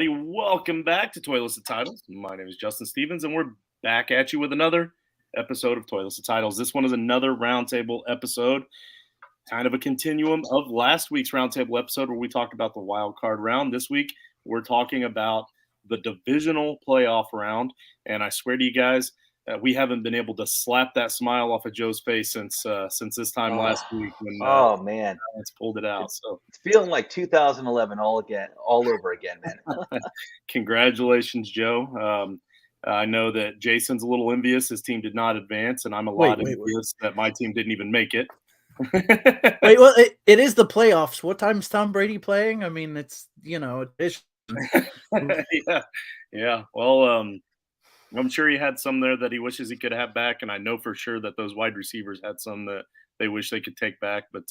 everybody. Welcome back to Toyless of Titles. My name is Justin Stevens, and we're back at you with another episode of Toyless of Titles. This one is another Roundtable episode, kind of a continuum of last week's Roundtable episode where we talked about the wild card round. This week, we're talking about the divisional playoff round, and I swear to you guys, we haven't been able to slap that smile off of Joe's face since this time last week when man, it's pulled it out. So it's feeling like 2011 all over again, man. Congratulations, Joe. I know that Jason's a little envious. His team did not advance, and I'm a lot envious that my team didn't even make it. Wait, well, it is the playoffs. What time is Tom Brady playing? I mean, it's it's yeah. Well, I'm sure he had some there that he wishes he could have back, and I know for sure that those wide receivers had some that they wish they could take back. But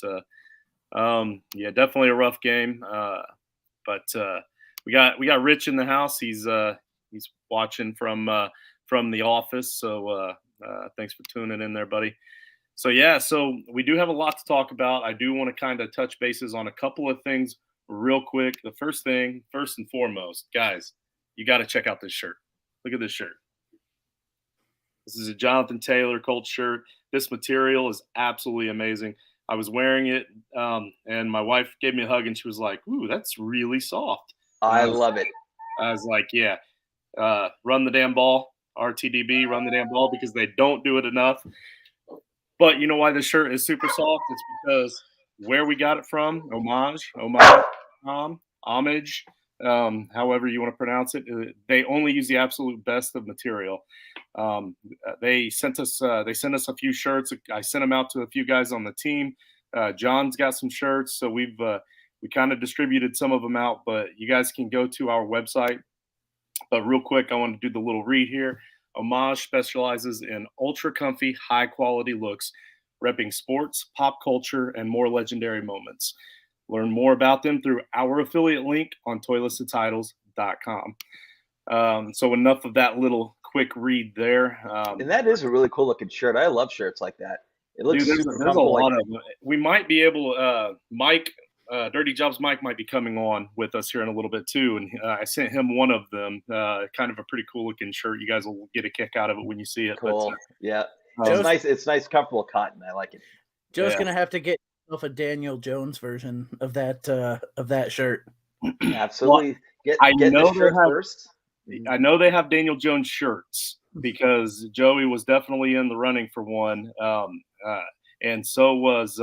yeah, definitely a rough game. But we got Rich in the house. He's watching from the office. So thanks for tuning in there, buddy. So yeah, so we do have a lot to talk about. I do want to kind of touch bases on a couple of things real quick. The first and foremost, guys, you got to check out this shirt. Look at this shirt. This is a Jonathan Taylor Colts shirt. This material is absolutely amazing. I was wearing it, and my wife gave me a hug, and she was like, "Ooh, that's really soft." I love it. I was like, "Yeah, run the damn ball, RTDB, run the damn ball," because they don't do it enough. But you know why this shirt is super soft? It's because where we got it from, homage, however you want to pronounce it. They only use the absolute best of material. They sent us a few shirts. I sent them out to a few guys on the team. John's got some shirts, so we kind of distributed some of them out. But you guys can go to our website. But real quick, I want to do the little read here. Homage specializes in ultra comfy, high quality looks, repping sports, pop culture, and more legendary moments. Learn more about them through our affiliate link on toylessedtitles.com. So enough of that little quick read there. And that is a really cool looking shirt. I love shirts like that. It looks there's super a lot of them. We might be able Mike, Dirty Jobs Mike might be coming on with us here in a little bit too. And I sent him one of them, kind of a pretty cool looking shirt. You guys will get a kick out of it when you see it. Cool. But, yeah. It's nice, comfortable cotton. I like it. Joe's going to have to get a Daniel Jones version of that shirt. Absolutely. Well, I know they have first. I know they have Daniel Jones shirts because Joey was definitely in the running for one. And so was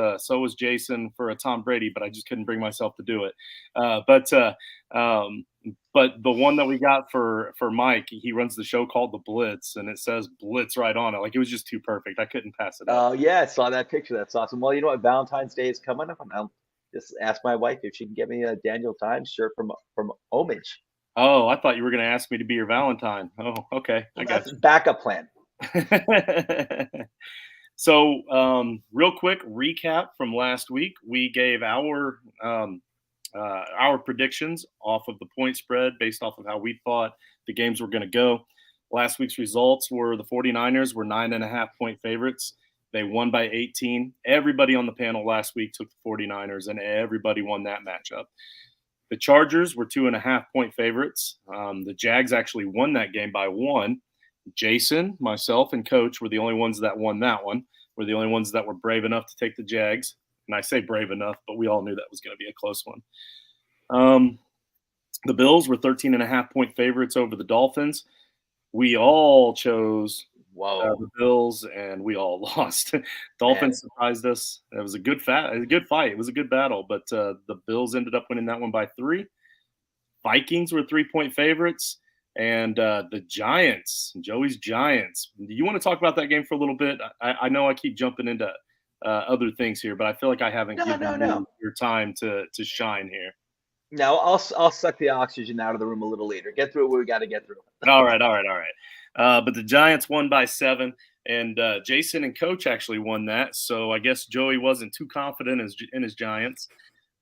Jason for a Tom Brady, but I just couldn't bring myself to do it. But the one that we got for Mike, he runs the show called The Blitz, and it says Blitz right on it. Like, it was just too perfect. I couldn't pass it up. Oh, yeah, I saw that picture. That's awesome. Well, you know what? Valentine's Day is coming up, and I'll just ask my wife if she can get me a Daniel Times shirt from Homage. Oh, I thought you were going to ask me to be your Valentine. Oh, okay. I got you. Backup plan. So, real quick recap from last week. We gave our predictions off of the point spread based off of how we thought the games were going to go. Last week's results were the 49ers were 9.5-point favorites. They won by 18. Everybody on the panel last week took the 49ers, and everybody won that matchup. The Chargers were 2.5-point favorites. The Jags actually won that game by 1. Jason, myself, and Coach were the only ones that won that one. We're the only ones that were brave enough to take the Jags. And I say brave enough, but we all knew that was going to be a close one. The Bills were 13.5-point favorites over the Dolphins. We all chose the Bills, and we all lost. Dolphins surprised us. It was a good fight. It was a good battle, but the Bills ended up winning that one by 3. Vikings were 3-point favorites. And the Giants, Joey's Giants. Do you want to talk about that game for a little bit? I know I keep jumping into other things here, but I feel like I haven't given you your time to shine here. No, I'll suck the oxygen out of the room a little later. Get through what we got to get through. All right. But the Giants won by 7, and Jason and Coach actually won that. So I guess Joey wasn't too confident in his Giants,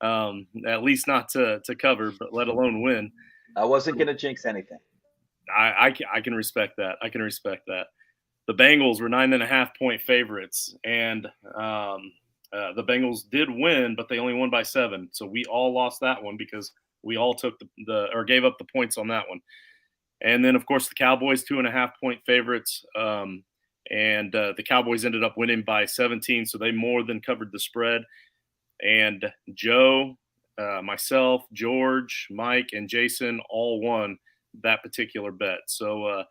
at least not to cover, but let alone win. I wasn't going to jinx anything. I can respect that. The Bengals were 9.5-point favorites, and the Bengals did win, but they only won by 7. So we all lost that one because we all took or gave up the points on that one. And then, of course, the Cowboys, 2.5-point favorites. And the Cowboys ended up winning by 17, so they more than covered the spread. And Joe, myself, George, Mike, and Jason all won that particular bet. So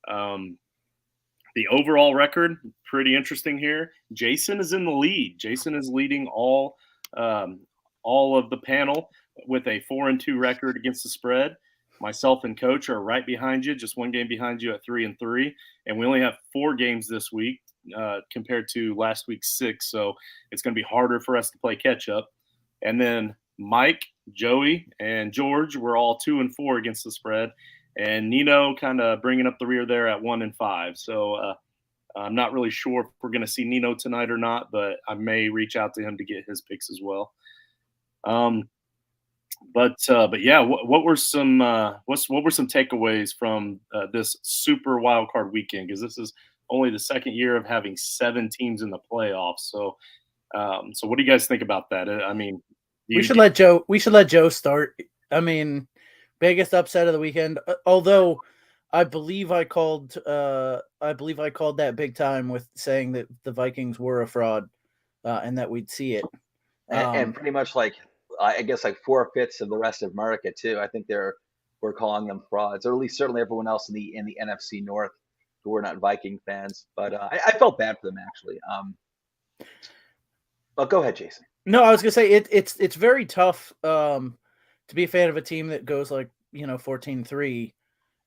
the overall record, pretty interesting here. Jason is in the lead. Jason is leading all of the panel with a 4-2 record against the spread. Myself and Coach are right behind you, just one game behind you at 3-3. And we only have 4 games this week compared to last week's 6. So it's going to be harder for us to play catch up. And then Mike, Joey, and George were all 2-4 against the spread. And Nino kind of bringing up the rear there at 1-5. So I'm not really sure if we're going to see Nino tonight or not, but I may reach out to him to get his picks as well. But yeah, what were some takeaways from this super wild card weekend? Because this is only the second year of having 7 teams in the playoffs. So what do you guys think about that? I mean, we should let Joe start. I mean, biggest upset of the weekend. Although I believe I called that big time with saying that the Vikings were a fraud and that we'd see it. And pretty much I guess 4/5 of the rest of America too. I think we're calling them frauds, or at least certainly everyone else in the NFC North who were not Viking fans. But I felt bad for them actually. But go ahead, Jason. No, I was gonna say it's very tough to be a fan of a team that goes 14-3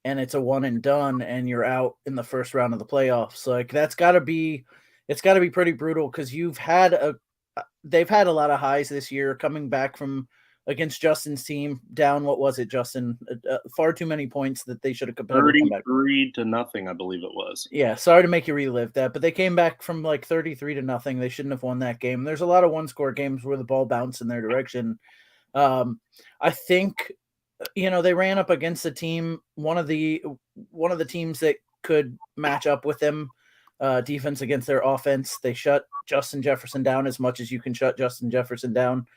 and it's a one and done and you're out in the first round of the playoffs. Like it's gotta be pretty brutal because they've had a lot of highs this year coming back from against Justin's team down. What was it, Justin? Far too many points that they should have compared. 33-0, I believe it was. Yeah, sorry to make you relive that, but they came back from 33-0. They shouldn't have won that game. There's a lot of one-score games where the ball bounced in their direction. I think they ran up against a team, one of the teams that could match up with them. Defense against their offense. They shut Justin Jefferson down as much as you can shut Justin Jefferson down.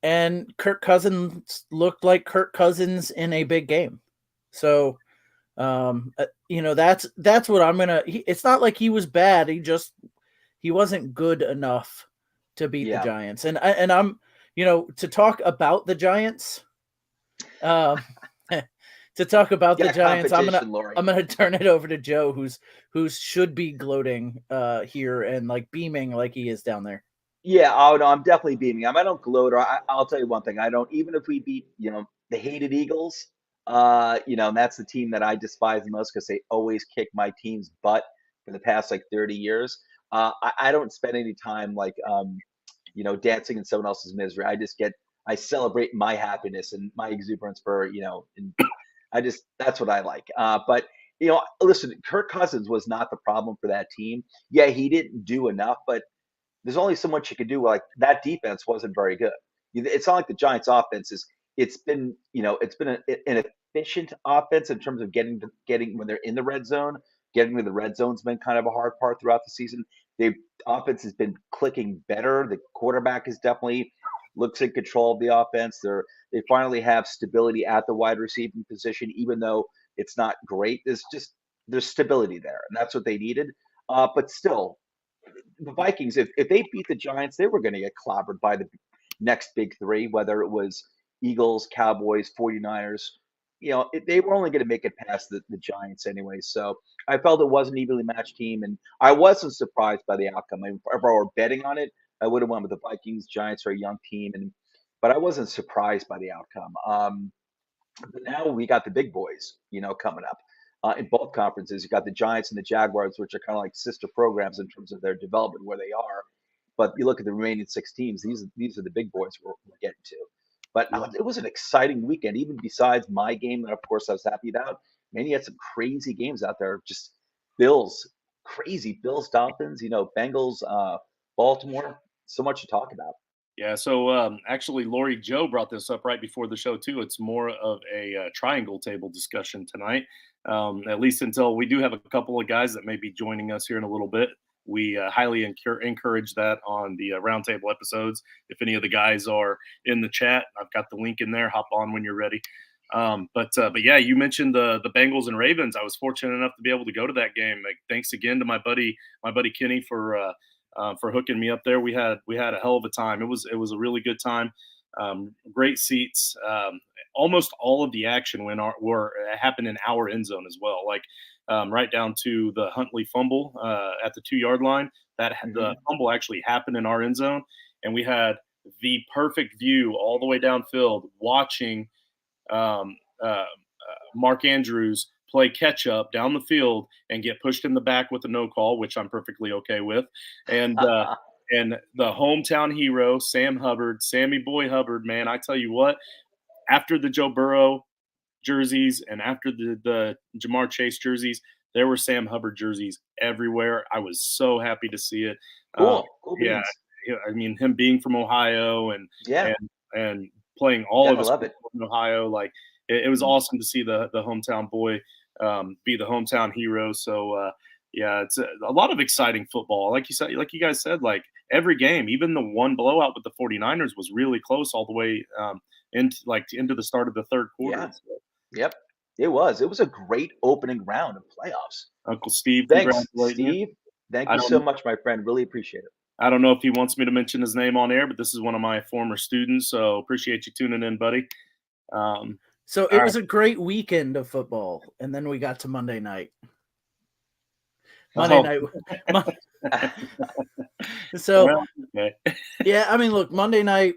And Kirk Cousins looked like Kirk Cousins in a big game. So, that's what I'm going to, it's not like he was bad. He wasn't good enough to beat the Giants. And I'm, to talk about the Giants, I'm gonna turn it over to Joe, who's should be gloating here and beaming like he is down there. Yeah, oh no, I'm definitely beaming. I don't gloat, or I'll tell you one thing. I don't, even if we beat the hated Eagles, and that's the team that I despise the most because they always kick my team's butt for the past 30 years. I don't spend any time dancing in someone else's misery. I celebrate my happiness and my exuberance for that's what I like. But listen, Kirk Cousins was not the problem for that team. Yeah, he didn't do enough, but there's only so much you could do. That defense wasn't very good. It's not like the Giants' offense is. It's been an efficient offense in terms of getting when they're in the red zone. Getting to the red zone's been kind of a hard part throughout the season. The offense has been clicking better. The quarterback is definitely looks in control of the offense. They finally have stability at the wide receiving position, even though it's not great. There's stability there, and that's what they needed. But still, the Vikings, if they beat the Giants, they were going to get clobbered by the next big three, whether it was Eagles, Cowboys, 49ers. They were only going to make it past the Giants anyway. So I felt it was an evenly matched team, and I wasn't surprised by the outcome. If I were betting on it, I would have went with the Vikings. Giants are a young team, but I wasn't surprised by the outcome. But now we got the big boys, coming up in both conferences. You got the Giants and the Jaguars, which are kind of like sister programs in terms of their development where they are. But you look at the remaining 6 teams; these are the big boys we're getting to. But it was an exciting weekend, even besides my game that, of course, I was happy about. Man, you had some crazy games out there. Just crazy Bills, Dolphins, Bengals, Baltimore. So much to talk about. Yeah, so actually, Lori Joe brought this up right before the show, too. It's more of a triangle table discussion tonight, at least until we do have a couple of guys that may be joining us here in a little bit. we highly encourage that on the Roundtable episodes. If any of the guys are in the chat, I've got the link in there. Hop on when you're ready. But yeah, you mentioned the Bengals and Ravens. I was fortunate enough to be able to go to that game. Like, thanks again to my buddy Kenny for hooking me up there. We had a hell of a time. It was a really good time. Great seats. Almost all of the action happened in our end zone as well. Like right down to the Huntley fumble at the 2-yard line. The fumble actually happened in our end zone, and we had the perfect view all the way downfield, watching Mark Andrews play catch up down the field and get pushed in the back with a no call, which I'm perfectly okay with, and and the hometown hero Sam Hubbard, Sammy Boy Hubbard, man, I tell you what, after the Joe Burrow jerseys and after the Jamar Chase jerseys, there were Sam Hubbard jerseys everywhere. I was so happy to see it. Cool yeah, beans. I mean, him being from Ohio and Yeah, and playing all of gotta his love it. in Ohio, like it was awesome to see the hometown boy be the hometown hero. So yeah, it's a lot of exciting football. Like you guys said, like every game, even the one blowout with the 49ers was really close all the way into the start of the third quarter. Yeah. So, Yep. It was a great opening round of playoffs. Uncle Steve, Thanks, congratulating you. Steve. Thank I you so don't much, my friend. Really appreciate it. I don't know if he wants me to mention his name on air, but this is one of my former students, so appreciate you tuning in, buddy. So it was a great weekend of football, and then we got to Monday night. So well, okay. yeah, I mean, look, Monday night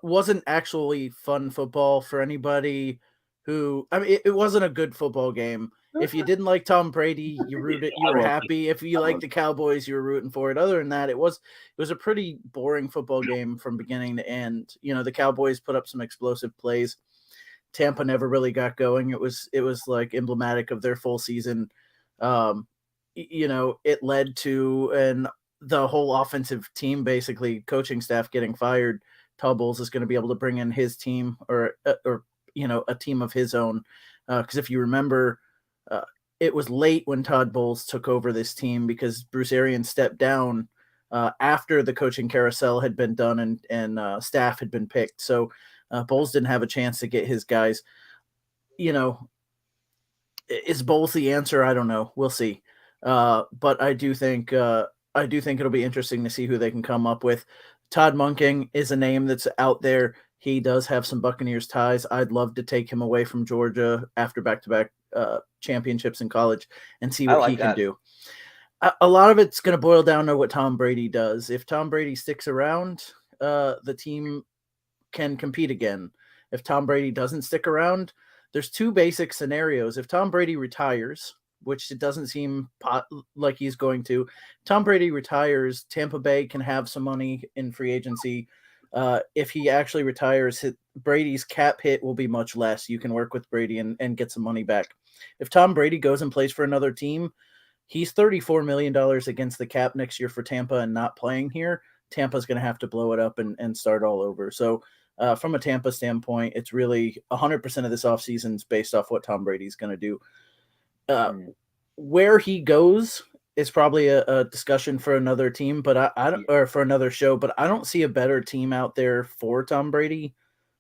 wasn't actually fun football for anybody who. I mean, it wasn't a good football game. If you didn't like Tom Brady, you were happy. If you liked the Cowboys, you were rooting for it. Other than that, it was a pretty boring football game from beginning to end. You know, the Cowboys put up some explosive plays. Tampa never really got going. It was like emblematic of their full season. You know, it led to the whole offensive team, basically coaching staff, getting fired. Todd Bowles is going to be able to bring in his team or you know, a team of his own. Because if you remember, it was late when Todd Bowles took over this team because Bruce Arians stepped down after the coaching carousel had been done and staff had been picked. So Bowles didn't have a chance to get his guys. You know, is Bowles the answer? I don't know. We'll see. But I do think it'll be interesting to see who they can come up with. Todd Monking is a name that's out there. He does have some Buccaneers ties. I'd love to take him away from Georgia after back-to-back championships in college and see what he can do. A lot of it's going to boil down to what Tom Brady does. If Tom Brady sticks around, the team can compete again. If Tom Brady doesn't stick around, there's two basic scenarios. If Tom Brady retires, which it doesn't seem like he's going to, Tom Brady retires, Tampa Bay can have some money in free agency. If he actually retires, Brady's cap hit will be much less. You can work with Brady and get some money back. If Tom Brady goes and plays for another team, he's $34 million against the cap next year for Tampa and not playing here. Tampa's going to have to blow it up and start all over. So from a Tampa standpoint, it's really 100% of this offseason is based off what Tom Brady's going to do. Where he goes is probably a discussion for another team, but I don't, or for another show, but I don't see a better team out there for Tom Brady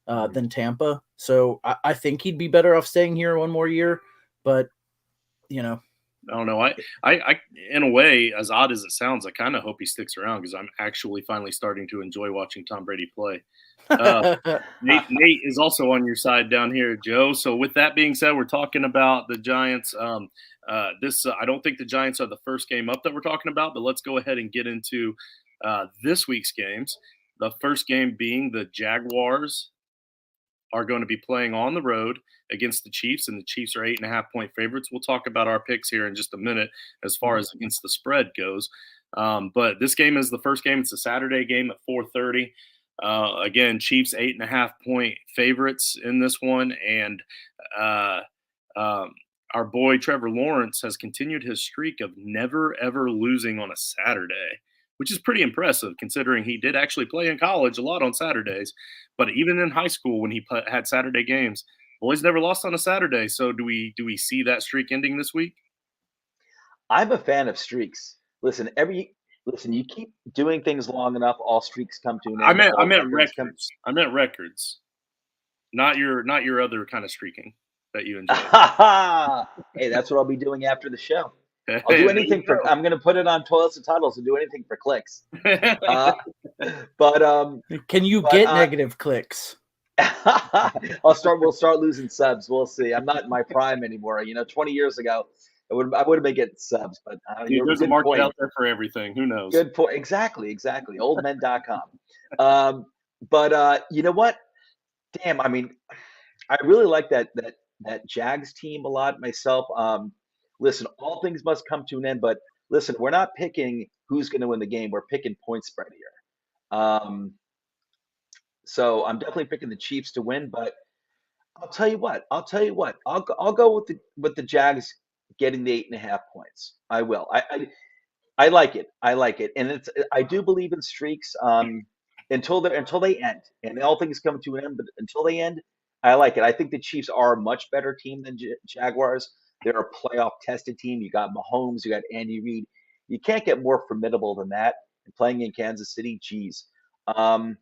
than Tampa. So I think he'd be better off staying here one more year, but you know, I don't know. I in a way, as odd as it sounds, I kind of hope he sticks around because I'm actually finally starting to enjoy watching Tom Brady play. Nate is also on your side down here, Joe. So with that being said, we're talking about the Giants. I don't think the Giants are the first game up that we're talking about, but let's go ahead and get into this week's games. The first game being the Jaguars are going to be playing on the road against the Chiefs, and the Chiefs are 8.5-point favorites. We'll talk about our picks here in just a minute as far as against the spread goes. But this game is the first game. It's a Saturday game at 4:30. Again, Chiefs 8.5-point favorites in this one, and our boy Trevor Lawrence has continued his streak of never ever losing on a Saturday, which is pretty impressive considering he did actually play in college a lot on Saturdays. But even in high school when he had Saturday games, boys never lost on a Saturday. So do we see that streak ending this week? I'm a fan of streaks. Listen, Listen, you keep doing things long enough, all streaks come to an I end. meant I All meant records come. records. I meant records, not your other kind of streaking that you enjoy. Hey, that's what I'll be doing after the show. Hey, I'll do there you anything for. I'm going to put it on Toilets and Titles and do anything for clicks. go. But Can you But, get negative clicks? we'll start losing subs. We'll see. I'm not in my prime anymore. 20 years ago, I would have been getting subs. But There's a good market point. out there for everything. Who knows? Good point. Exactly. Oldmen.com. But you know what? Damn. I mean, I really like that Jags team a lot myself. Listen, all things must come to an end. But listen, we're not picking who's going to win the game. We're picking point spread here. So I'm definitely picking the Chiefs to win. But I'll tell you what. I'll go with the Jags getting the 8.5 points. I will. I like it. And I do believe in streaks until they end, and all things come to an end. But until they end, I like it. I think the Chiefs are a much better team than Jaguars. They're a playoff tested team. You got Mahomes, you got Andy Reid. You can't get more formidable than that. And playing in Kansas City, geez. I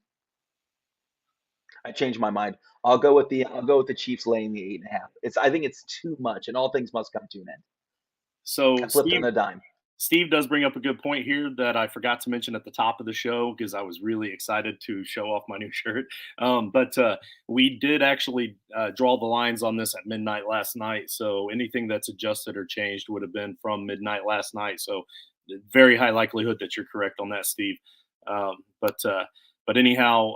changed my mind. I'll go with the Chiefs laying the 8.5. I think it's too much, and all things must come to an end. So I flipped on a dime. Steve does bring up a good point here that I forgot to mention at the top of the show because I was really excited to show off my new shirt. But we did actually draw the lines on this at midnight last night. So anything that's adjusted or changed would have been from midnight last night. So very high likelihood that you're correct on that, Steve. But anyhow,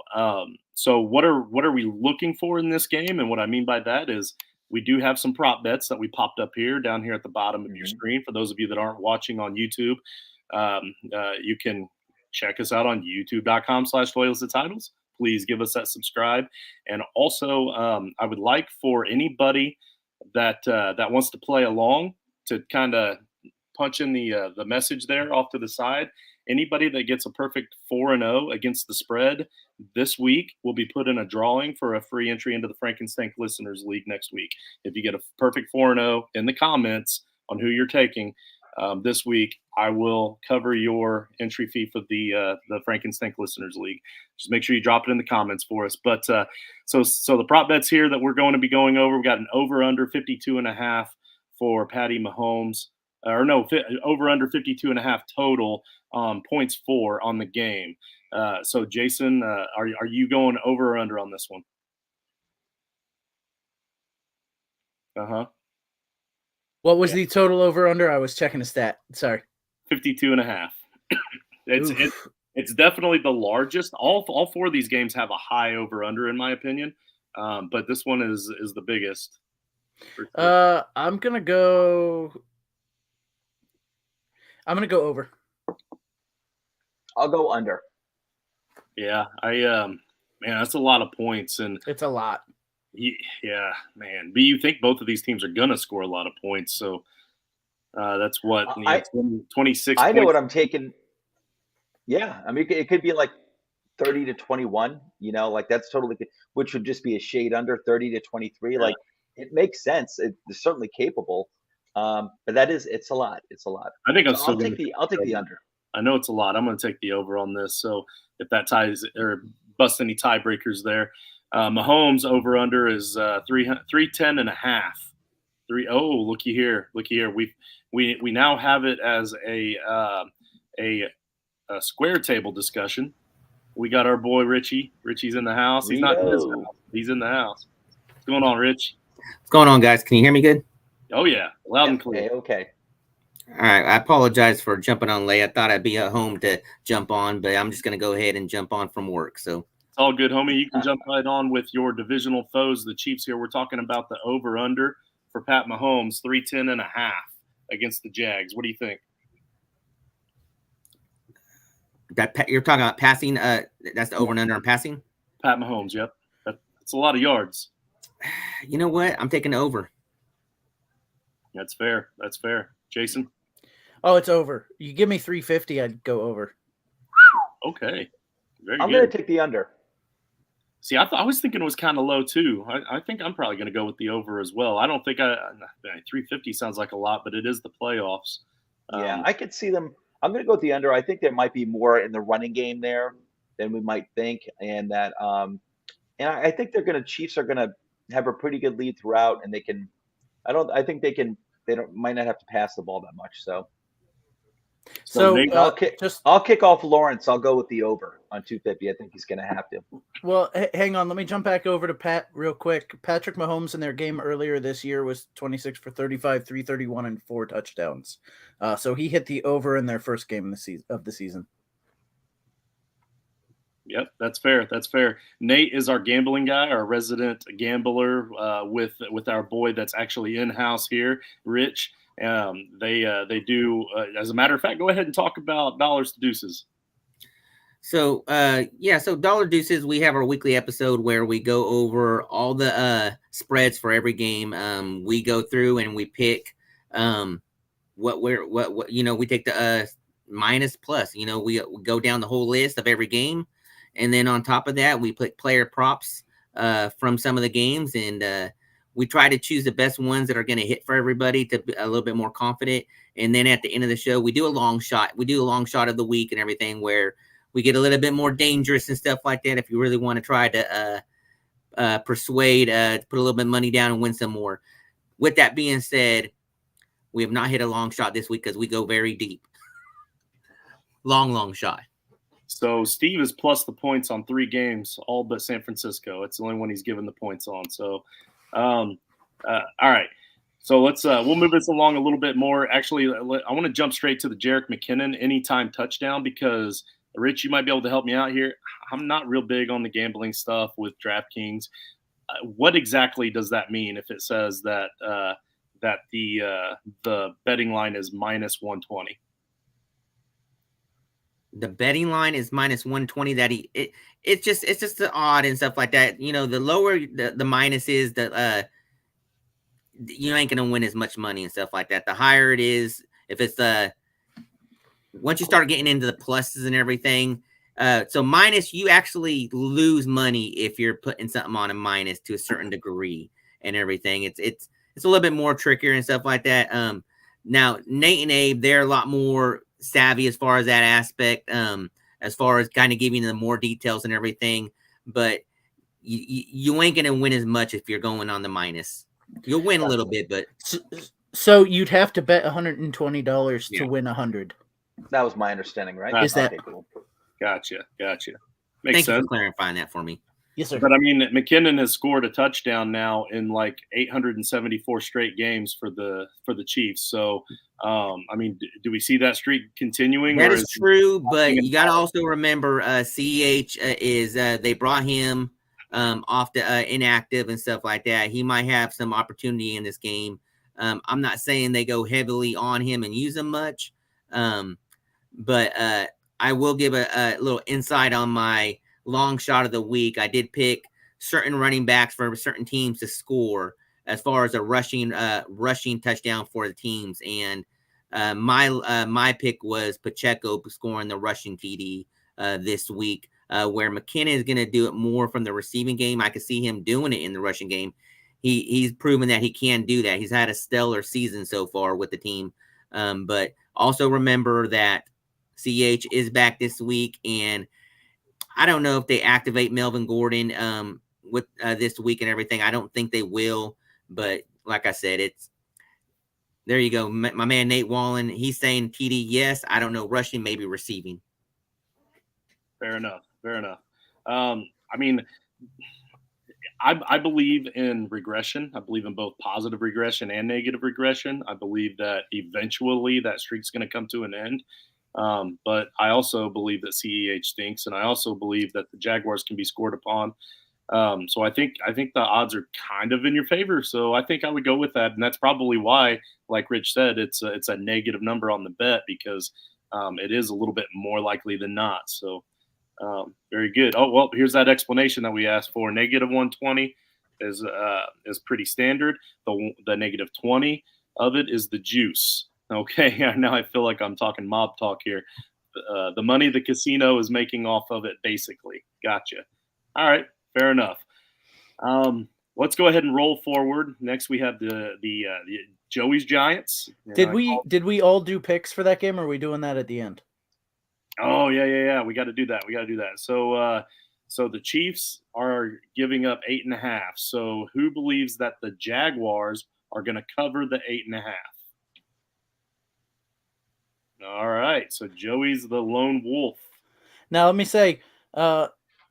so what are we looking for in this game? And what I mean by that is we do have some prop bets that we popped up down here at the bottom of your screen. For those of you that aren't watching on YouTube, you can check us out on youtube.com/toiletsandtitles. Please give us that subscribe. And also, I would like for anybody that wants to play along to kind of punch in the message there off to the side. Anybody that gets a perfect 4-0 against the spread this week will be put in a drawing for a free entry into the Frankenstein Listeners League next week. If you get a perfect 4-0 in the comments on who you're taking this week, I will cover your entry fee for the Frankenstein Listeners League. Just make sure you drop it in the comments for us. But so the prop bets here that we're going to be going over, we got an over/under 52.5 for Patty Mahomes. Over under 52.5 total points for on the game. So Jason, are you going over or under on this one? What was the total over under? I was checking the stat. Sorry. 52.5. It's definitely the largest. All four of these games have a high over under in my opinion. But this one is the biggest. I'm gonna go over. I'll go under. Yeah, man, that's a lot of points, and it's a lot. Yeah, man. But you think both of these teams are gonna score a lot of points, so that's what 26. I know what I'm taking. Yeah, I mean it could be like 30-21. Like that's totally, which would just be a shade under 30-23. Yeah. Like it makes sense. It's certainly capable. But it's a lot. It's a lot. I think I'll take the under. I know it's a lot. I'm going to take the over on this. So if that ties or busts any tiebreakers there, Mahomes over under is 310.5. Looky here. We now have it as a square table discussion. We got our boy Richie. Richie's in the house. He's not in his house. He's in the house. What's going on, Rich? What's going on, guys? Can you hear me good? Oh yeah, loud and clear. Okay. All right. I apologize for jumping on late. I thought I'd be at home to jump on, but I'm just going to go ahead and jump on from work. So it's all good, homie. You can jump right on with your divisional foes, the Chiefs. Here, we're talking about the over/under for Pat Mahomes, 310.5 against the Jags. What do you think? You're talking about passing. That's the over and under on passing. Pat Mahomes. Yep, that's a lot of yards. You know what? I'm taking over. That's fair. Jason? Oh, it's over. You give me 350, I'd go over. Okay. I'm going to take the under. See, I was thinking it was kind of low too. I think I'm probably going to go with the over as well. I don't think 350 sounds like a lot, but it is the playoffs. Yeah, I could see them I'm going to go with the under. I think there might be more in the running game there than we might think, and that and I think Chiefs are going to have a pretty good lead throughout, and they can. I think they can. They don't might not have to pass the ball that much. So So Nate, I'll kick off Lawrence. I'll go with the over on 250. I think he's going to have to. well, hang on. Let me jump back over to Pat real quick. Patrick Mahomes in their game earlier this year was 26 for 35, 331, and 4 touchdowns. So he hit the over in their first game of the season. Yep, that's fair. That's fair. Nate is our gambling guy, our resident gambler with our boy that's actually in house here, Rich. They do. As a matter of fact, go ahead and talk about dollars to deuces. So so Dollar Deuces, we have our weekly episode where we go over all the spreads for every game. We go through and we pick what we take the minus plus. We go down the whole list of every game, and then on top of that, we put player props from some of the games, and we try to choose the best ones that are going to hit for everybody to be a little bit more confident. And then at the end of the show, we do a long shot. We do a long shot of the week and everything where we get a little bit more dangerous and stuff like that. If you really want to try to persuade, to put a little bit of money down and win some more. With that being said, we have not hit a long shot this week because we go very deep. Long shot. So Steve is plus the points on 3 games, all but San Francisco. It's the only one he's given the points on. So, all right. So we'll move this along a little bit more. Actually, I want to jump straight to the Jerick McKinnon anytime touchdown because, Rich, you might be able to help me out here. I'm not real big on the gambling stuff with DraftKings. What exactly does that mean if it says that the betting line is minus 120? The betting line is minus 120. It's just the odd and stuff like that. The lower the minus is, the you ain't gonna win as much money and stuff like that. The higher it is, if it's once you start getting into the pluses and everything, so minus, you actually lose money if you're putting something on a minus to a certain degree and everything. It's a little bit more trickier and stuff like that. Now Nate and Abe, they're a lot more savvy as far as that aspect, as far as kind of giving them more details and everything, but you ain't gonna win as much if you're going on the minus. You'll win a little bit, but so you'd have to bet $120 to win 100. That was my understanding, right? Is that cool? Gotcha. Makes Thank sense. you for clarifying that for me. Yes, sir. But I mean, McKinnon has scored a touchdown now in like 874 straight games for the Chiefs. So, I mean, do we see that streak continuing? That is true, but you got to also remember, CEH is they brought him off the inactive and stuff like that. He might have some opportunity in this game. I'm not saying they go heavily on him and use him much, but I will give a little insight on my long shot of the week. I did pick certain running backs for certain teams to score as far as a rushing touchdown for the teams, and my pick was Pacheco scoring the rushing TD this week, where McKinnon is going to do it more from the receiving game. I could see him doing it in the rushing game. He's proven that he can do that. He's had a stellar season so far with the team. But also remember that CH is back this week, and I don't know if they activate Melvin Gordon with this week and everything. I don't think they will, but like I said, there you go. My man Nate Wallen, he's saying TD, yes. I don't know, rushing, maybe receiving. Fair enough. I mean, I believe in regression. I believe in both positive regression and negative regression. I believe that eventually that streak's going to come to an end. But I also believe that CEH stinks, and I also believe that the Jaguars can be scored upon. So I think the odds are kind of in your favor. So I think I would go with that, and that's probably why, like Rich said, it's a negative number on the bet because it is a little bit more likely than not. So very good. Oh well, here's that explanation that we asked for. Negative 120 is pretty standard. The negative 20 of it is the juice. Okay, now I feel like I'm talking mob talk here. The money the casino is making off of it, basically. Gotcha. All right, fair enough. let's go ahead and roll forward. Next, we have the Joey's Giants. Did we all do picks for that game, or are we doing that at the end? Oh yeah. We got to do that. So the Chiefs are giving up 8.5. So who believes that the Jaguars are going to cover the 8.5? All right. So Joey's the lone wolf. Now let me say,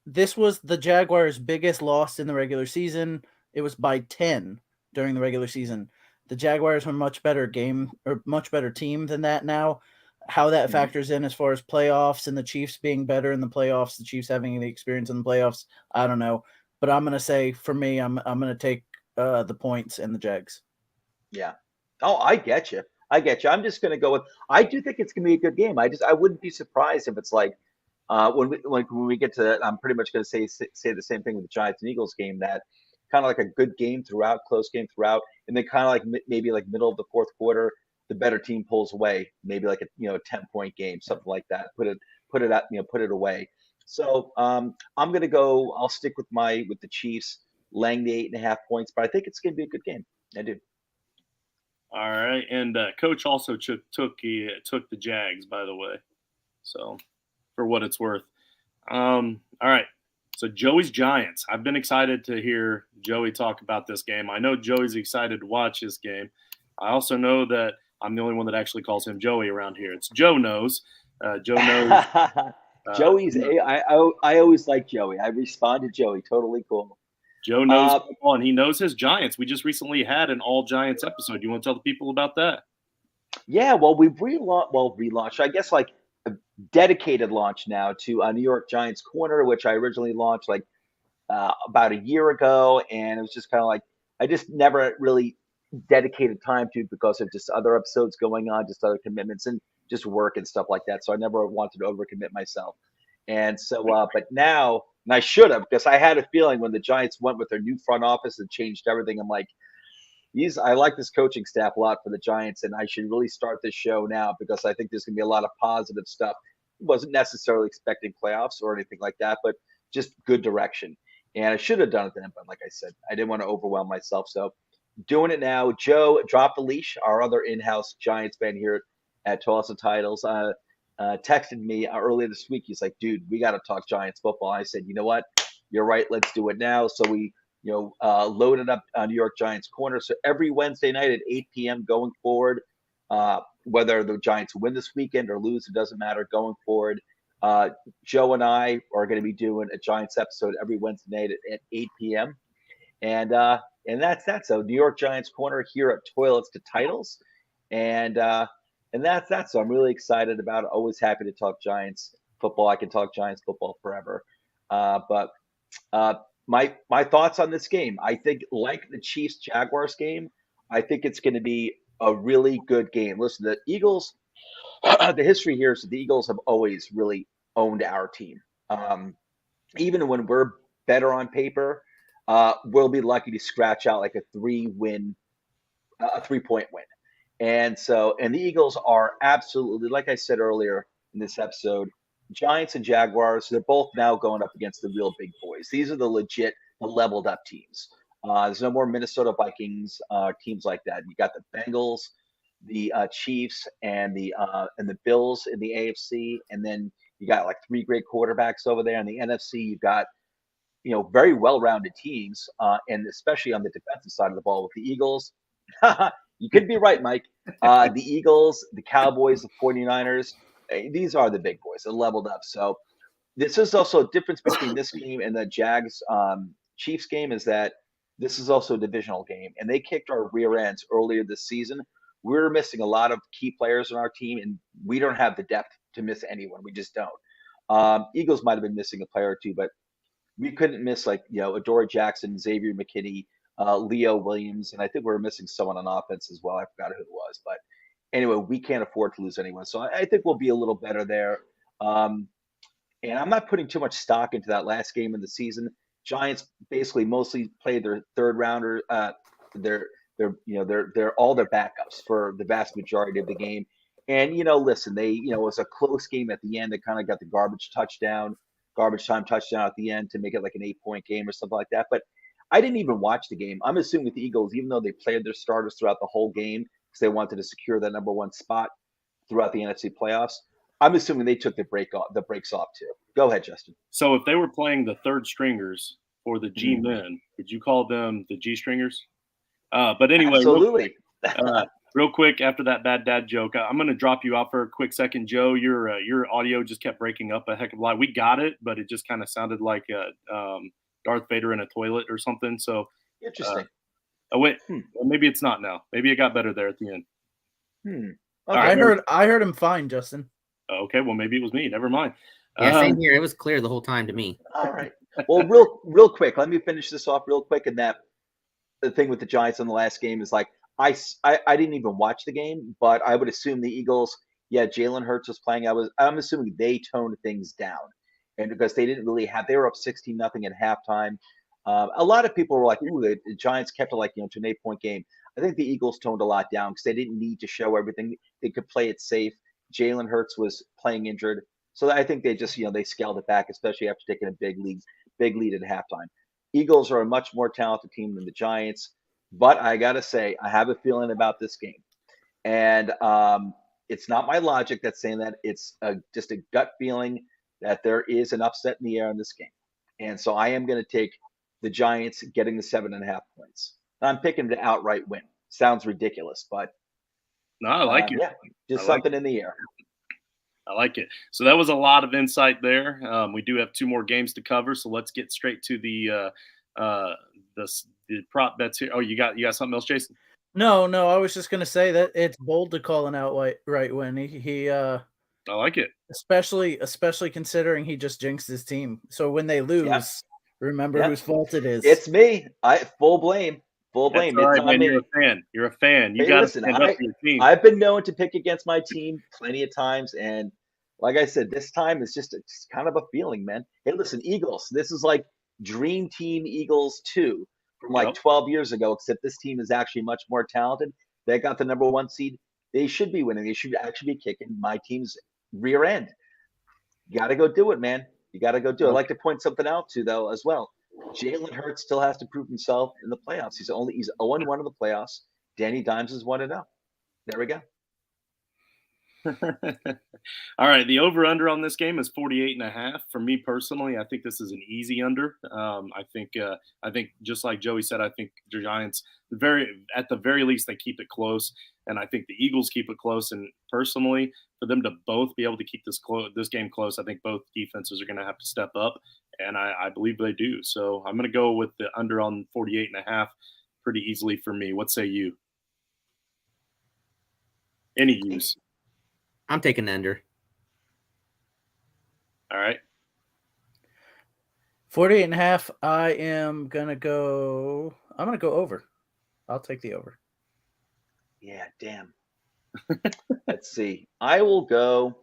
this was the Jaguars' biggest loss in the regular season. It was by 10 during the regular season. The Jaguars are a much better team than that now. How that factors in as far as playoffs and the Chiefs being better in the playoffs, the Chiefs having the experience in the playoffs, I don't know. But I'm going to say, for me, I'm going to take the points and the Jags. Yeah. Oh, I get you. I'm just going to go with. I do think it's going to be a good game. I wouldn't be surprised if it's like when we get to that. I'm pretty much going to say the same thing with the Giants and Eagles game. That kind of like a good game throughout, close game throughout, and then kind of like maybe like middle of the fourth quarter, the better team pulls away. Maybe like a 10-point game, something like that. Put it away. So I'm going to go. I'll stick with the Chiefs laying the 8.5 points, but I think it's going to be a good game. I do. All right, and Coach also took the Jags, by the way. So, for what it's worth. All right, so Joey's Giants. I've been excited to hear Joey talk about this game. I know Joey's excited to watch this game. I also know that I'm the only one that actually calls him Joey around here. It's Joe Knows. Joe knows. Joey's. I always like Joey. I respond to Joey. Totally cool. Joe knows on. He knows his Giants. We just recently had an all Giants episode. You want to tell the people about that? Yeah, well, we've relaunched. I guess like a dedicated launch now to New York Giants Corner, which I originally launched like about a year ago, and it was just kind of like I just never really dedicated time to because of just other episodes going on, just other commitments and just work and stuff like that. So I never wanted to overcommit myself. And so, but now, and I should have, because I had a feeling when the Giants went with their new front office and changed everything, I'm like, I like this coaching staff a lot for the Giants, and I should really start this show now because I think there's going to be a lot of positive stuff. Wasn't necessarily expecting playoffs or anything like that, but just good direction. And I should have done it then, but like I said, I didn't want to overwhelm myself. So doing it now. Joe, drop the leash, our other in-house Giants fan here at Toss of Titles, texted me earlier this week. He's like, dude, we got to talk Giants football. I said, you know what? You're right. Let's do it now. So we, loaded up New York Giants Corner. So every Wednesday night at 8 p.m. going forward, whether the Giants win this weekend or lose, it doesn't matter going forward. Joe and I are going to be doing a Giants episode every Wednesday night at 8 p.m. And that's that. So New York Giants Corner here at Toilets to Titles. And that's that. So I'm really excited about it. Always happy to talk Giants football. I can talk Giants football forever. But my thoughts on this game, I think like the Chiefs-Jaguars game, I think it's going to be a really good game. Listen, the Eagles, the history here is that the Eagles have always really owned our team. Even when we're better on paper, we'll be lucky to scratch out like a 3-point win. And the Eagles are absolutely, like I said earlier in this episode, Giants and Jaguars, they're both now going up against the real big boys. These are the legit, the leveled up teams. There's no more Minnesota Vikings teams like that. You got the Bengals, the Chiefs, and the Bills in the AFC, and then you got like 3 great quarterbacks over there. In the NFC, you've got very well-rounded teams, and especially on the defensive side of the ball with the Eagles. You could be right, Mike. The Eagles, the Cowboys, the 49ers, these are the big boys. They're leveled up. So this is also a difference between this game and the Jags Chiefs game is that this is also a divisional game, and they kicked our rear ends earlier this season. We're missing a lot of key players on our team, and we don't have the depth to miss anyone. We just don't. Eagles might have been missing a player or two, but we couldn't miss Adoree Jackson, Xavier McKinney, Leo Williams, and I think we were missing someone on offense as well. I forgot who it was, but anyway, we can't afford to lose anyone. So I think we'll be a little better there. And I'm not putting too much stock into that last game of the season. Giants basically mostly played their third rounder. They're all their backups for the vast majority of the game. And listen, it was a close game at the end. They kind of got the garbage time touchdown at the end to make it like an 8-point game or something like that. But I didn't even watch the game. I'm assuming with the Eagles, even though they played their starters throughout the whole game because they wanted to secure that number 1 spot throughout the NFC playoffs, I'm assuming they took the breaks off too. Go ahead, Justin. So if they were playing the third stringers for the G-men, would you call them the G-stringers? But anyway, absolutely. Real quick, after that bad dad joke, I'm going to drop you out for a quick second. Joe, your audio just kept breaking up a heck of a lot. We got it, but it just kind of sounded like Darth Vader in a toilet or something. So interesting. Oh wait, well, maybe it's not now. Maybe it got better there at the end. Okay. I heard him fine, Justin. Okay, well maybe it was me. Never mind. Yeah, same here. It was clear the whole time to me. All right. Well, real quick. Let me finish this off real quick. And that the thing with the Giants in the last game is like I didn't even watch the game, but I would assume the Eagles. Yeah, Jalen Hurts was playing. I'm assuming they toned things down, and because they didn't really have, they were up 16-0 at halftime. A lot of people were like, "Ooh, the Giants kept it to an 8-point game." I think the Eagles toned a lot down because they didn't need to show everything. They could play it safe. Jalen Hurts was playing injured, so I think they just they scaled it back, especially after taking a big lead at halftime. Eagles are a much more talented team than the Giants, but I gotta say I have a feeling about this game, and it's not my logic that's saying that. It's just a gut feeling that there is an upset in the air in this game, and so I am going to take the Giants getting the 7.5 points. I'm picking the outright win. Sounds ridiculous, but no, I like it. Yeah, just something in the air. I like it. So that was a lot of insight there. We do have 2 more games to cover, so let's get straight to the prop bets here. Oh, you got something else, Jason? No, I was just gonna say that it's bold to call an outright win. He I like it, especially considering he just jinxed his team. So when they lose, remember whose fault it is. It's me. Full blame. Full blame. That's all right, it's on man. me. You're a fan. You got to stand up for your team. I've been known to pick against my team plenty of times, and like I said, this time it's it's kind of a feeling, man. Hey, listen, Eagles. This is like Dream Team Eagles 2 from 12 years ago, except this team is actually much more talented. They got the number 1 seed. They should be winning. They should actually be kicking my team's rear end. You got to go do it, man. You got to go do it. I'd like to point something out too, though, as well. Jalen Hurts still has to prove himself in the playoffs. He's 0-1 in the playoffs. Danny Dimes is 1-0. There we go. All right, the over/under on this game is 48.5. For me personally, I think this is an easy under. I think just like Joey said, I think the Giants at the very least they keep it close, and I think the Eagles keep it close. And personally, for them to both be able to keep this game close, I think both defenses are going to have to step up, and I believe they do. So I'm going to go with the under on 48.5 pretty easily for me. What say you? Any use? I'm taking under. All right. 48.5. I'm gonna go over. I'll take the over. Yeah, damn. Let's see. I will go.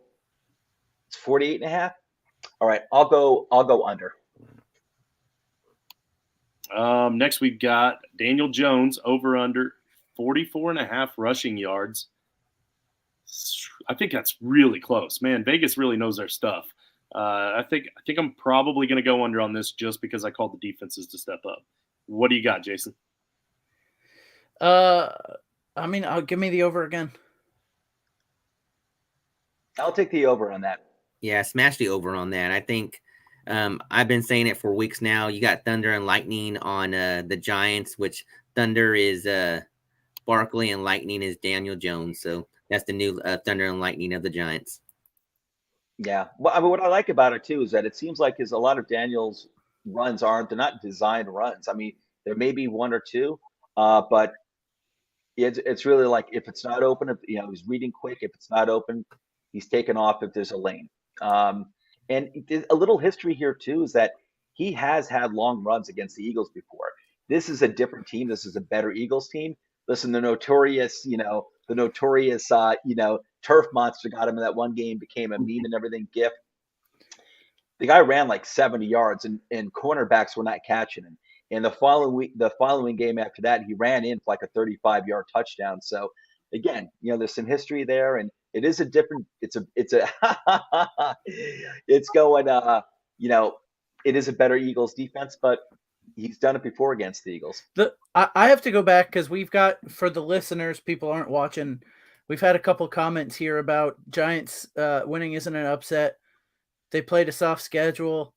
It's 48.5. All right, I'll go under. Next we've got Daniel Jones over under 44.5 rushing yards. I think that's really close, man. Vegas really knows their stuff. I think I'm probably going to go under on this just because I called the defenses to step up. What do you got, Jason? I'll give me the over again. I'll take the over on that. Yeah, smash the over on that. I think I've been saying it for weeks now. You got Thunder and Lightning on the Giants, which Thunder is Barkley and Lightning is Daniel Jones. So that's the new Thunder and Lightning of the Giants. Yeah. Well, I mean, what I like about it, too, is that it seems like a lot of Daniel's runs they're not designed runs. I mean, there may be 1 or 2, but it's really like if it's not open, he's reading quick. If it's not open, he's taking off if there's a lane. And a little history here, too, is that he has had long runs against the Eagles before. This is a different team. This is a better Eagles team. Listen, the notorious turf monster got him in that one game, became a meme and everything gif. The guy ran like 70 yards and cornerbacks were not catching him. And the following game after that, he ran in for like a 35-yard touchdown. So again, there's some history there, and it is a different, it's going, it is a better Eagles defense, but He's done it before against the Eagles. I have to go back because we've got, for the listeners, people aren't watching, we've had a couple comments here about Giants winning isn't an upset. They played a soft schedule.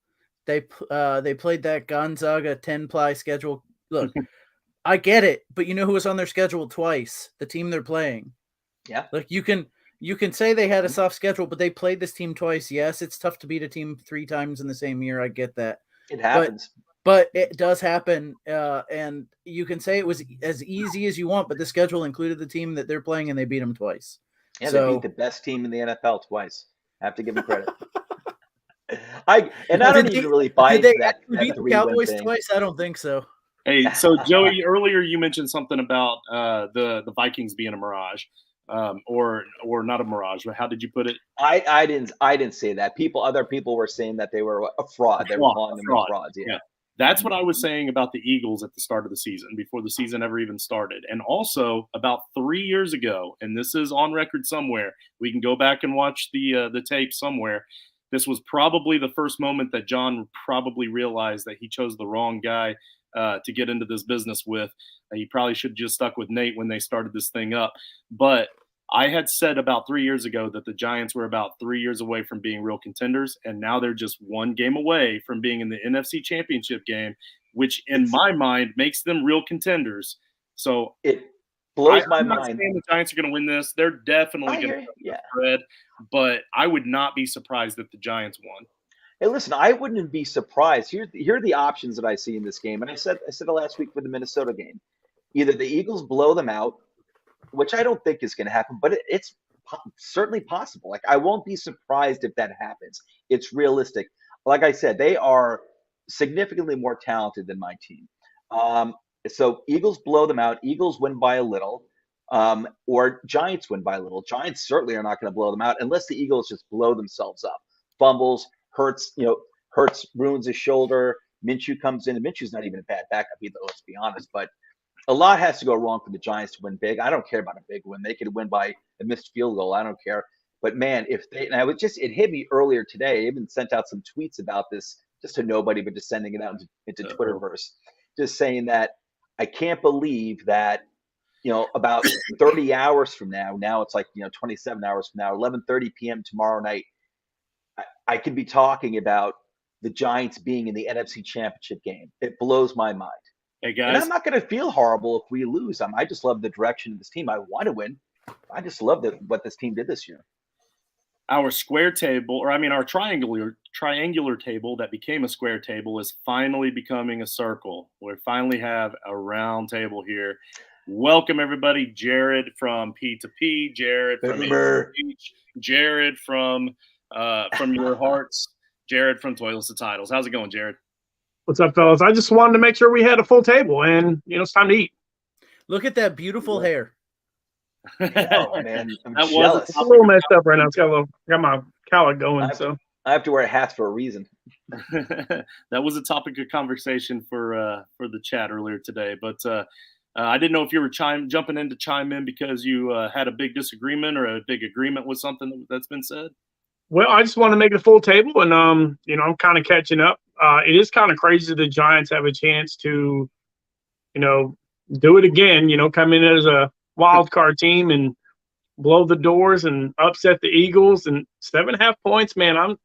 They played that Gonzaga 10-ply schedule. Look, I get it, but you know who was on their schedule twice? The team they're playing. Yeah. Like you can say they had a soft schedule, but they played this team twice. Yes, it's tough to beat a team 3 times in the same year. I get that. It happens. But it does happen, and you can say it was as easy as you want, but the schedule included the team that they're playing, and they beat them twice. Yeah, they beat the best team in the NFL twice. I have to give them credit. I don't even really buy did they that beat the Cowboys twice? I don't think so. Hey, so Joey, earlier you mentioned something about the Vikings being a mirage, or not a mirage. How did you put it? I didn't say that. Other people were saying that they were a fraud. They were calling them frauds. Yeah. That's what I was saying about the Eagles at the start of the season, before the season ever even started. And also about 3 years ago, and this is on record somewhere, we can go back and watch the tape somewhere. This was probably the first moment that John probably realized that he chose the wrong guy to get into this business with. He probably should have just stuck with Nate when they started this thing up. But I had said about 3 years ago that the Giants were about 3 years away from being real contenders, and now they're just one game away from being in the NFC Championship game, which in my mind makes them real contenders. So it blows my I'm not mind. saying the Giants are going to win this. They're definitely going to spread, but I would not be surprised if the Giants won. Hey, listen, I wouldn't be surprised. Here are the options that I see in this game, and I said it last week for the Minnesota game. Either the Eagles blow them out, which I don't think is going to happen, but it's certainly possible. Like, I won't be surprised if that happens. It's realistic. Like I said, they are significantly more talented than my team. So Eagles blow them out. Eagles win by a little, or Giants win by a little. Giants certainly are not going to blow them out unless the Eagles just blow themselves up. Fumbles, Hurts ruins his shoulder. Minshew comes in, and Minshew's not even a bad backup either, let's be honest, but a lot has to go wrong for the Giants to win big. I don't care about a big win. They could win by a missed field goal. I don't care. But man, it hit me earlier today. I even sent out some tweets about this, just to nobody, but just sending it out into Twitterverse, just saying that I can't believe that, about 30 hours from now it's like, 27 hours from now, 11:30 p.m. tomorrow night, I could be talking about the Giants being in the NFC Championship game. It blows my mind. Hey guys, and I'm not going to feel horrible if we lose. I just love the direction of this team. I want to win. I just love what this team did this year. Our square table, our triangular table that became a square table is finally becoming a circle. We finally have a round table here. Welcome everybody. Jared from P2P, Jared from Beach, Jared from Your Hearts, Jared from Toilets to Titles. How's it going, Jared? What's up, fellas? I just wanted to make sure we had a full table, and it's time to eat. Look at that beautiful hair. Oh man, I'm that jealous. It's a little messed up right now. Got my cowlick going, so I have to wear hats for a reason. That was a topic of conversation for the chat earlier today, but I didn't know if you were jumping in to chime in because you had a big disagreement or a big agreement with something that's been said. Well, I just want to make it a full table, and I'm kind of catching up. It is kind of crazy the Giants have a chance to, do it again. Come in as a wild card team and blow the doors and upset the Eagles, and 7.5 points. Man,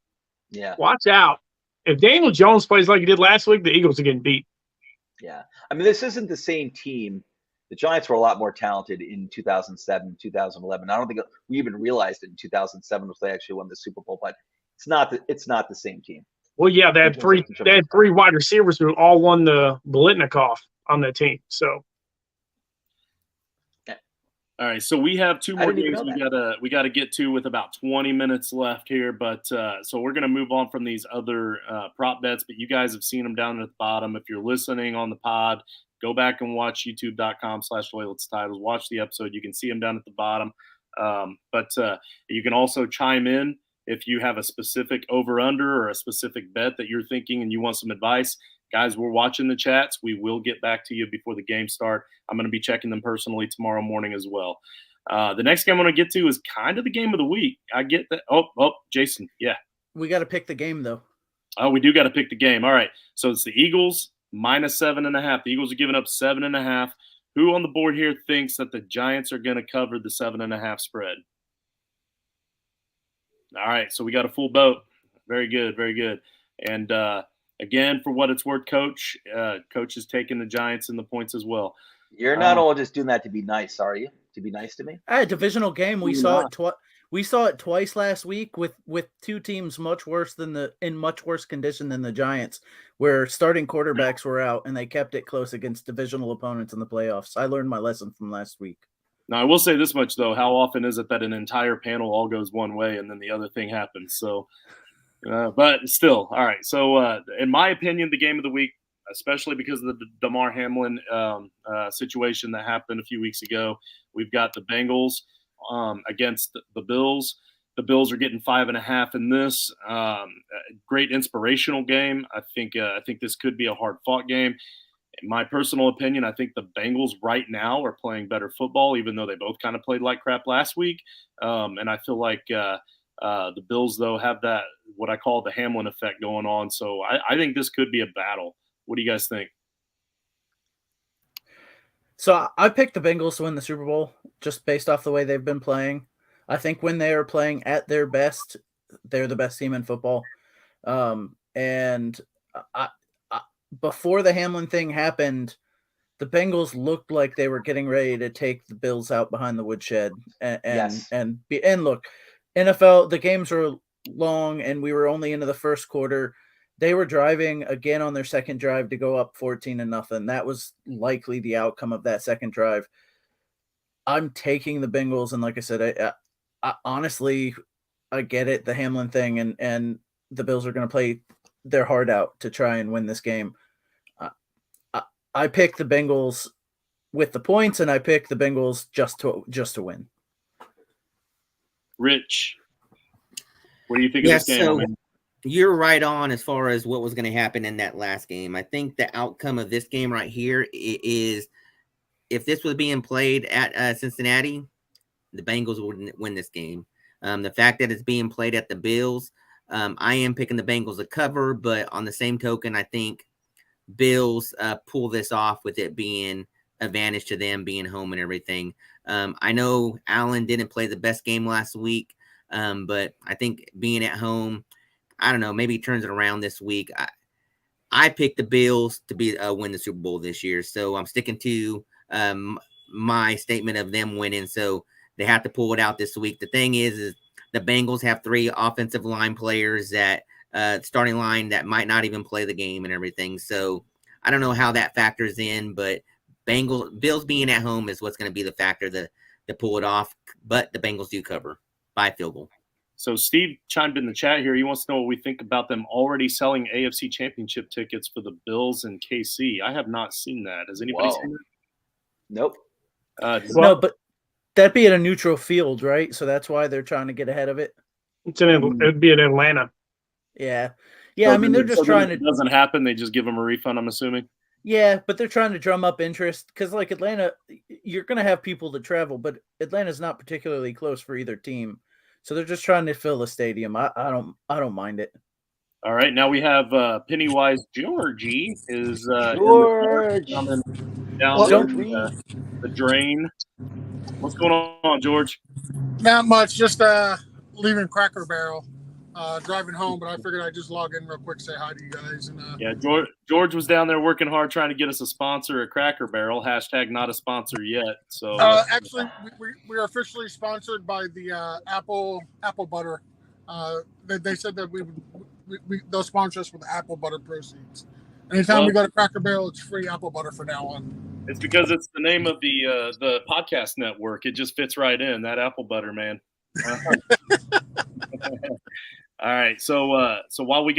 watch out. If Daniel Jones plays like he did last week, the Eagles are getting beat. Yeah, this isn't the same team. The Giants were a lot more talented in 2007, 2011. I don't think we even realized it in 2007 was they actually won the Super Bowl, but it's not the same team. Well, yeah, they had three wide receivers who all won the Biletnikoff on that team. So, all right, so we have 2 more games we gotta get to with about 20 minutes left here, but so we're gonna move on from these other prop bets. But you guys have seen them down at the bottom. If you're listening on the pod, go back and watch youtube.com/loyaltitles. Watch the episode. You can see them down at the bottom. But you can also chime in if you have a specific over-under or a specific bet that you're thinking and you want some advice. Guys, we're watching the chats. We will get back to you before the game start. I'm going to be checking them personally tomorrow morning as well. The next game I'm going to get to is kind of the game of the week. I get that. Oh, Jason, yeah. We got to pick the game, though. Oh, we do got to pick the game. All right. So it's the Eagles minus 7.5. The Eagles are giving up 7.5. Who on the board here thinks that the Giants are going to cover the 7.5 spread? All right, so we got a full boat. Very good, very good. And again, for what it's worth, Coach is taking the Giants in the points as well. You're not all just doing that to be nice, are you? To be nice to me? A divisional game. We saw it we saw it twice last week with two teams in much worse condition than the Giants, where starting quarterbacks were out and they kept it close against divisional opponents in the playoffs. I learned my lesson from last week. Now, I will say this much, though. How often is it that an entire panel all goes one way and then the other thing happens? So, but still, all right. So, in my opinion, the game of the week, especially because of the Damar Hamlin situation that happened a few weeks ago, we've got the Bengals against the Bills. The Bills are getting 5.5 in this. Great inspirational game. I think this could be a hard-fought game. In my personal opinion, I think the Bengals right now are playing better football, even though they both kind of played like crap last week. And I feel like the Bills, though, have that, what I call the Hamlin effect going on. So I think this could be a battle. What do you guys think? So I picked the Bengals to win the Super Bowl just based off the way they've been playing. I think when they are playing at their best, they're the best team in football. And before the Hamlin thing happened, the Bengals looked like they were getting ready to take the Bills out behind the woodshed. And look, NFL, the games were long and we were only into the first quarter. They were driving again on their second drive to go up 14-0. That was likely the outcome of that second drive. I'm taking the Bengals, and like I said, I honestly, I get it, the Hamlin thing, and the Bills are going to play their heart out to try and win this game. I pick the Bengals with the points, and I pick the Bengals just to win. Rich, what do you think of this game? So you're right on as far as what was going to happen in that last game. I think the outcome of this game right here is, if this was being played at Cincinnati, the Bengals would win this game. The fact that it's being played at the Bills, I am picking the Bengals to cover, but on the same token, I think Bills pull this off with it being advantage to them being home and everything. I know Allen didn't play the best game last week, but I think being at home, I don't know, maybe he turns it around this week. I picked the Bills to win the Super Bowl this year, so I'm sticking to my statement of them winning. So they have to pull it out this week. The thing is the Bengals have 3 offensive line players that starting line that might not even play the game and everything. So I don't know how that factors in, but Bills being at home is what's going to be the factor to pull it off. But the Bengals do cover by field goal. So Steve chimed in the chat here. He wants to know what we think about them already selling AFC Championship tickets for the Bills and KC. I have not seen that. Has anybody seen that? Nope. No, but that'd be at a neutral field, right? So that's why they're trying to get ahead of it. It'd be in Atlanta. Yeah. So I mean, they're just trying to. If it doesn't happen, they just give them a refund, I'm assuming. Yeah, but they're trying to drum up interest because, like Atlanta, you're going to have people to travel, but Atlanta's not particularly close for either team. So they're just trying to fill the stadium. I don't mind it. All right, now we have Pennywise Georgie is George down the drain. What's going on, George? Not much. Just leaving Cracker Barrel, driving home. But I figured I'd just log in real quick, say hi to you guys. And yeah, George was down there working hard trying to get us a sponsor at Cracker Barrel. #, not a sponsor yet. So actually, we are officially sponsored by the apple butter. They said that they'll sponsor us with the apple butter proceeds. Anytime we go to Cracker Barrel, it's free apple butter from now on. It's because it's the name of the podcast network. It just fits right in, that apple butter, man. All right, so while we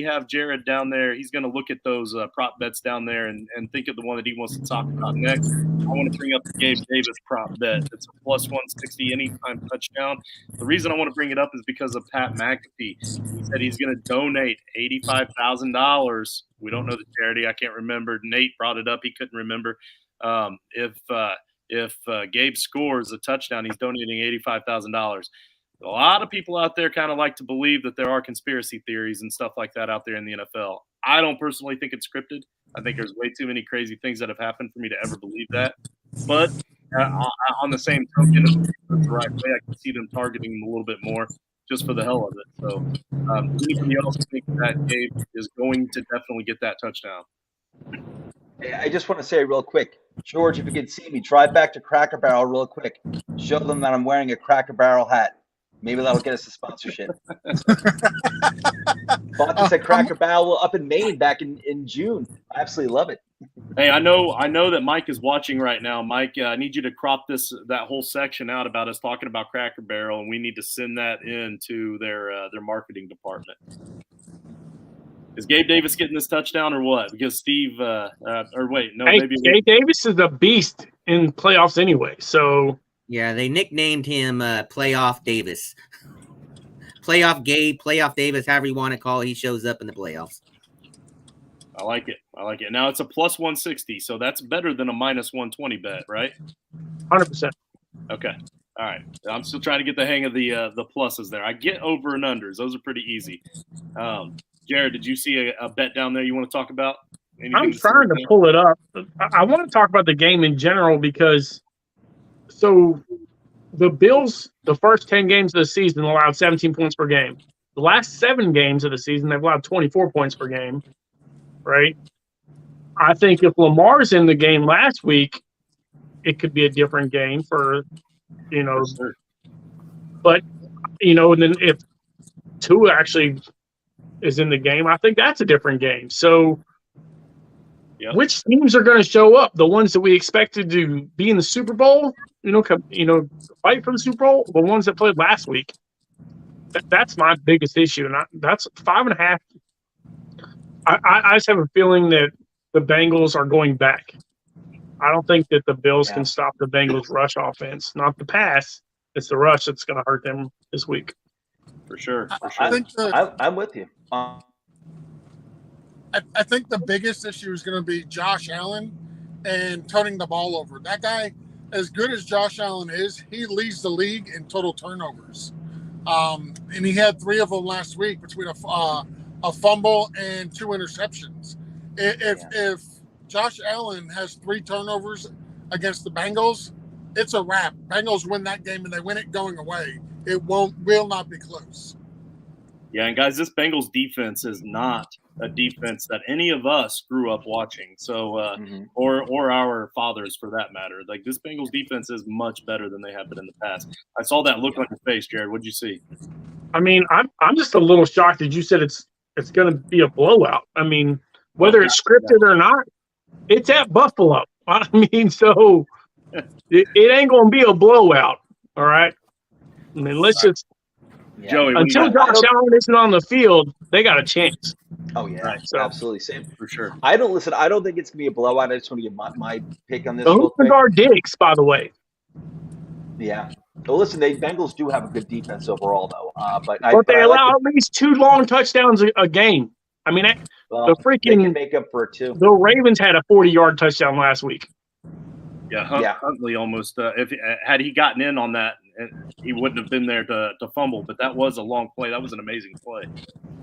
have Jared down there, he's going to look at those prop bets down there and think of the one that he wants to talk about next. I want to bring up the Gabe Davis prop bet. It's a +160 anytime touchdown. The reason I want to bring it up is because of Pat McAfee. He said he's going to donate $85,000. We don't know the charity. I can't remember. Nate brought it up. He couldn't remember. If Gabe scores a touchdown, he's donating $85,000. A lot of people out there kind of like to believe that there are conspiracy theories and stuff like that out there in the NFL. I don't personally think it's scripted. I think there's way too many crazy things that have happened for me to ever believe that. But on the same token, if it's the right way, I can see them targeting him a little bit more just for the hell of it. So, does anybody else think that Gabe is going to definitely get that touchdown? I just want to say real quick, George, if you can see me, drive back to Cracker Barrel real quick. Show them that I'm wearing a Cracker Barrel hat. Maybe that'll get us a sponsorship. Bought this at Cracker Barrel up in Maine back in June. I absolutely love it. Hey, I know that Mike is watching right now. Mike, I need you to crop that whole section out about us talking about Cracker Barrel, and we need to send that in to their marketing department. Is Gabe Davis getting this touchdown or what? Because Steve, Gabe Davis is a beast in playoffs anyway. So yeah, they nicknamed him Playoff Davis, Playoff Gabe, Playoff Davis, however you want to call it. He shows up in the playoffs. I like it. Now it's a plus 160, so that's better than a minus 120 bet, right? 100%. Okay. All right. I'm still trying to get the hang of the pluses there. I get over and unders. Those are pretty easy. Jared, did you see a bet down there you want to talk about? I'm trying to pull it up. I want to talk about the game in general because so the Bills, the first 10 games of the season, allowed 17 points per game. The last 7 games of the season, they've allowed 24 points per game, right? I think if Lamar's in the game last week, it could be a different game for, but, and then if Tua actually is in the game, I think that's a different game. So which teams are going to show up? The ones that we expected to be in the Super Bowl, fight for the Super Bowl, the ones that played last week. That's my biggest issue. And that's 5.5. I just have a feeling that the Bengals are going back. I don't think that the Bills can stop the Bengals' rush offense. Not the pass. It's the rush that's going to hurt them this week. For sure. I'm with you. I think the biggest issue is going to be Josh Allen and turning the ball over. That guy, as good as Josh Allen is, he leads the league in total turnovers. And he had 3 of them last week between a fumble and 2 interceptions. If Josh Allen has 3 turnovers against the Bengals, it's a wrap. Bengals win that game and they win it going away. It will not be close. Yeah, and guys, this Bengals defense is not a defense that any of us grew up watching. So, or our fathers for that matter. Like this Bengals defense is much better than they have been in the past. I saw that look on your face, Jared. What'd you see? I mean, I'm just a little shocked that you said it's going to be a blowout. I mean, whether it's scripted or not, it's at Buffalo. I mean, so it ain't going to be a blowout. All right. I mean, let's just. Yeah. Joey, until Josh Allen isn't on the field, they got a chance. Oh yeah, right, so, absolutely, same for sure. I don't think it's gonna be a blowout. I just want to give my pick on this. Who's our Diggs, by the way? Yeah. Well, listen, Bengals do have a good defense overall, though. But they allow at least 2 long touchdowns a game. I mean, the freaking they can make up for it too. The Ravens had a 40-yard touchdown last week. Yeah, Huntley almost. Had he gotten in on that, he wouldn't have been there to fumble. But that was a long play. That was an amazing play.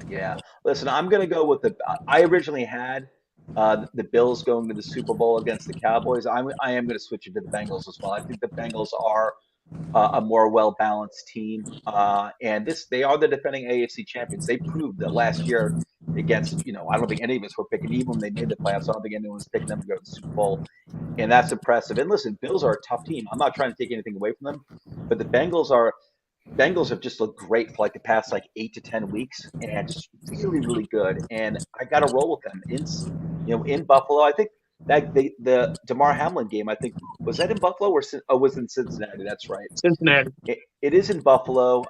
Yeah. Listen, I'm going to go with I originally had the Bills going to the Super Bowl against the Cowboys. I am going to switch it to the Bengals as well. I think the Bengals are a more well-balanced team, and they are the defending AFC champions. They proved that last year against, I don't think any of us were picking, even when they made the playoffs, I don't think anyone was picking them to go to the Super Bowl, and that's impressive. And listen, Bills are a tough team. I'm not trying to take anything away from them, but the Bengals have just looked great for the past 8 to 10 weeks, and just really, really good. And I got to roll with them in Buffalo. I think that the DeMar Hamlin game, I think, was that in Buffalo or was in Cincinnati? That's right, Cincinnati. It is in Buffalo.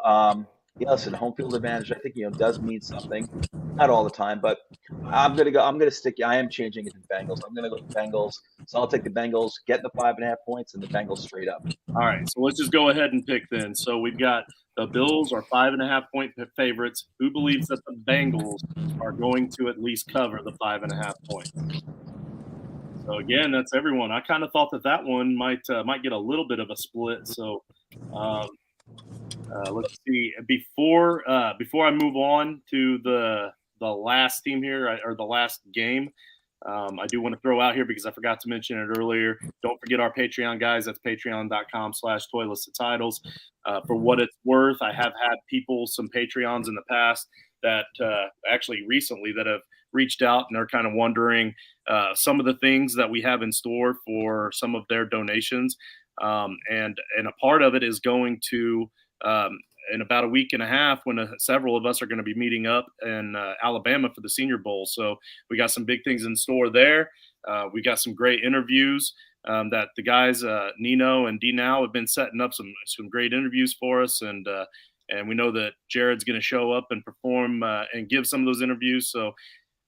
Listen, home field advantage, I think, does mean something. Not all the time, but I'm gonna stick. I am changing it to Bengals. I'm gonna go with Bengals. So I'll take the Bengals, getting the 5.5 points, and the Bengals straight up. All right, so let's just go ahead and pick then. So we've got the Bills are 5.5 point favorites. Who believes that the Bengals are going to at least cover the 5.5 points? So again, that's everyone. I kind of thought that one might get a little bit of a split. So let's see. Before I move on to the last team here, or the last game, I do want to throw out here because I forgot to mention it earlier. Don't forget our Patreon, guys. That's patreon.com/toyless-titles. For what it's worth, I have had some Patreons in the past that actually recently that have reached out and are kind of wondering some of the things that we have in store for some of their donations. And a part of it is going to in about a week and a half when several of us are going to be meeting up in Alabama for the Senior Bowl. So we got some big things in store there. We got some great interviews that the guys, Nino and D Now, have been setting up some great interviews for us. And we know that Jared's going to show up and perform and give some of those interviews. So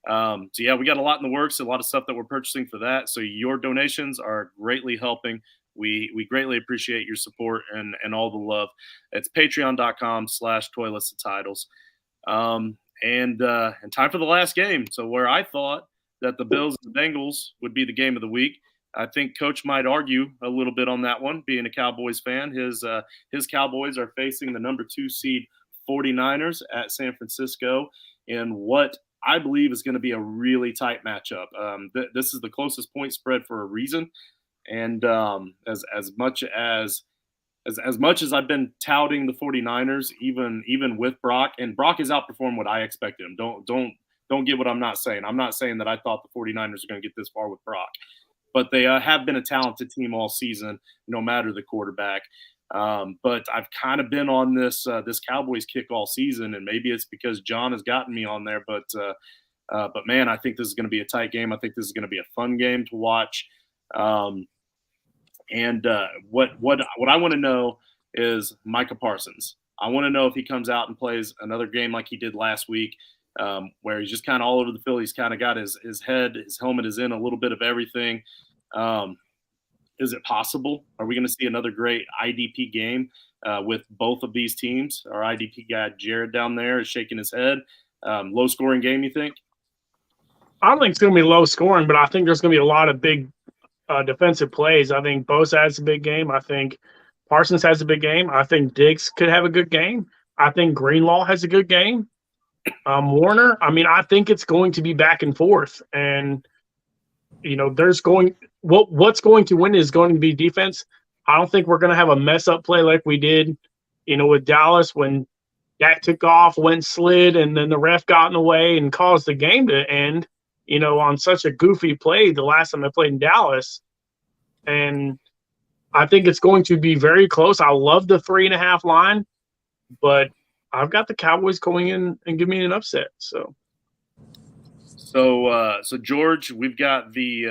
yeah, we got a lot in the works, a lot of stuff that we're purchasing for that. So your donations are greatly helping. We greatly appreciate your support and all the love. It's patreon.com/toyless-titles. And time for the last game. So where I thought that the Bills and the Bengals would be the game of the week, I think Coach might argue a little bit on that one, being a Cowboys fan. His Cowboys are facing the number 2 seed 49ers at San Francisco in what I believe is going to be a really tight matchup. This is the closest point spread for a reason. And as much as I've been touting the 49ers, even with Brock, and Brock has outperformed what I expected him. Don't get what I'm not saying. I'm not saying that I thought the 49ers are going to get this far with Brock, but they have been a talented team all season, no matter the quarterback. But I've kind of been on this Cowboys kick all season, and maybe it's because John has gotten me on there. But man, I think this is going to be a tight game. I think this is going to be a fun game to watch. And what I want to know is Micah Parsons. I want to know if he comes out and plays another game like he did last week, where he's just kind of all over the field. He's kind of got his helmet is in a little bit of everything. Is it possible? Are we going to see another great IDP game with both of these teams? Our IDP guy, Jared, down there is shaking his head. Low scoring game, you think? I don't think it's going to be low scoring, but I think there's going to be a lot of big defensive plays. I think Bosa has a big game. I think Parsons has a big game. I think Diggs could have a good game. I think Greenlaw has a good game. Warner, I think it's going to be back and forth. And, what's going to win is going to be defense. I don't think we're going to have a mess up play like we did, with Dallas when Dak took off, slid, and then the ref got in the way and caused the game to end, on such a goofy play the last time I played in Dallas. And I think it's going to be very close. I love the 3.5 line, but I've got the Cowboys going in and give me an upset. So George, we've got the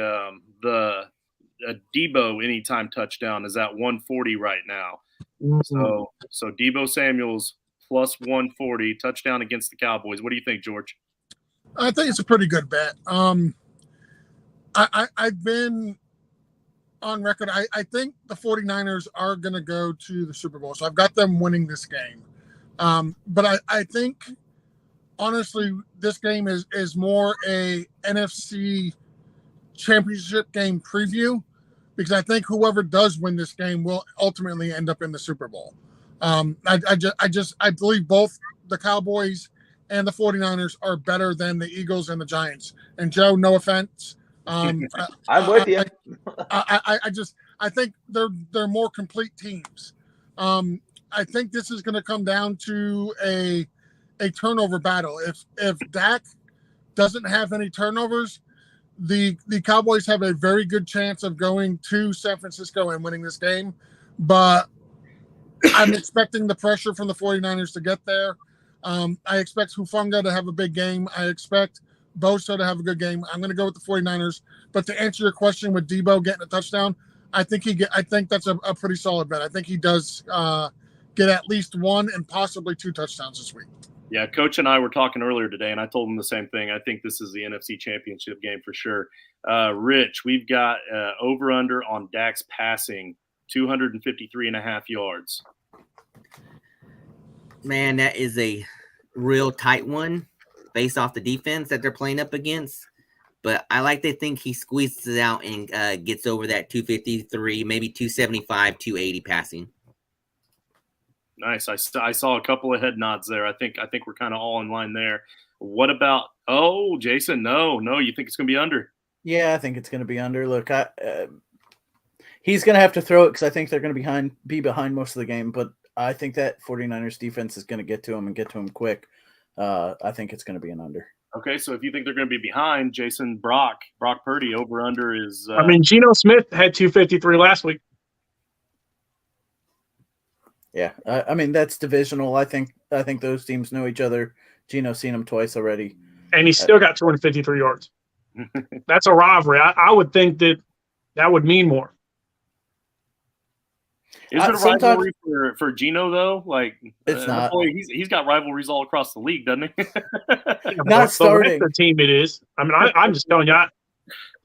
Debo anytime touchdown is at 140 right now. Mm-hmm. So Debo Samuel's plus 140 touchdown against the Cowboys. What do you think, George? I think it's a pretty good bet. I've been on record. I think the 49ers are going to go to the Super Bowl. So I've got them winning this game. But I think, honestly, this game is more a NFC championship game preview, because I think whoever does win this game will ultimately end up in the Super Bowl. I believe both the Cowboys and the 49ers are better than the Eagles and the Giants. And Joe, no offense. I'm with you. I think they're more complete teams. I think this is going to come down to a turnover battle. If Dak doesn't have any turnovers, the Cowboys have a very good chance of going to San Francisco and winning this game. But I'm expecting the pressure from the 49ers to get there. I expect Hufanga to have a big game. I expect Bosa to have a good game. I'm going to go with the 49ers. But to answer your question with Debo getting a touchdown, I think that's a pretty solid bet. I think he does get at least 1 and possibly 2 touchdowns this week. Yeah, Coach and I were talking earlier today, and I told him the same thing. I think this is the NFC Championship game for sure. Rich, we've got over-under on Dak's passing, 253.5 yards. Man, that is a real tight one based off the defense that they're playing up against. But I like to think he squeezes it out and gets over that 253, maybe 275, 280 passing. Nice. I saw a couple of head nods there. I think we're kind of all in line there. What about Jason? No, you think it's going to be under? Yeah, I think it's going to be under. Look, he's going to have to throw it because I think they're going to be behind most of the game. But I think that 49ers defense is going to get to him and get to him quick. I think it's going to be an under. Okay, so if you think they're going to be behind, Jason, Brock Purdy over under is. I mean, Geno Smith had 253 last week. Yeah, I mean that's divisional. I think those teams know each other. Geno's seen him twice already, and he's still got 253 yards. That's a rivalry. I would think that would mean more. Is it a rivalry for Geno though? Like it's not. Boy, he's got rivalries all across the league, doesn't he? Not starting. The team it is. I mean, I'm just telling you.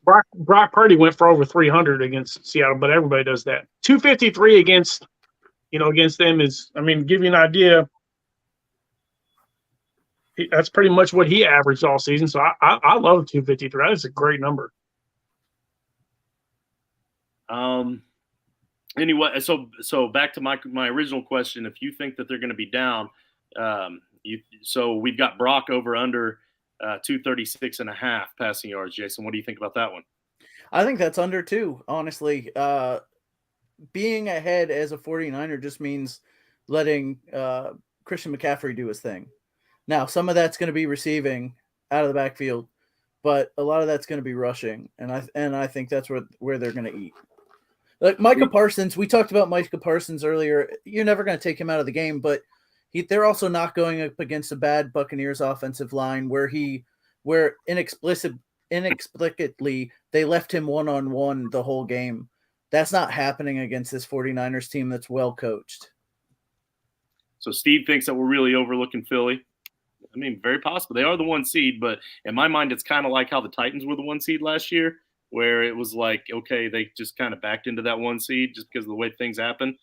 Brock Purdy went for over 300 against Seattle, but everybody does that. 253 against them is. I mean, give you an idea. That's pretty much what he averaged all season. So I love 253. That is a great number. Anyway, so back to my original question. If you think that they're going to be down, so we've got Brock over under 236.5 passing yards. Jason, what do you think about that one? I think that's under too. Honestly, being ahead as a 49er just means letting Christian McCaffrey do his thing. Now, some of that's going to be receiving out of the backfield, but a lot of that's going to be rushing, and I think that's where they're going to eat. Like Micah Parsons, we talked about Micah Parsons earlier. You're never going to take him out of the game, but they're also not going up against a bad Buccaneers offensive line where inexplicably they left him one-on-one the whole game. That's not happening against this 49ers team that's well coached. So Steve thinks that we're really overlooking Philly. I mean, very possible. They are the 1 seed, but in my mind, it's kind of like how the Titans were the 1 seed last year, where it was like, okay, they just kind of backed into that 1 seed just because of the way things happen.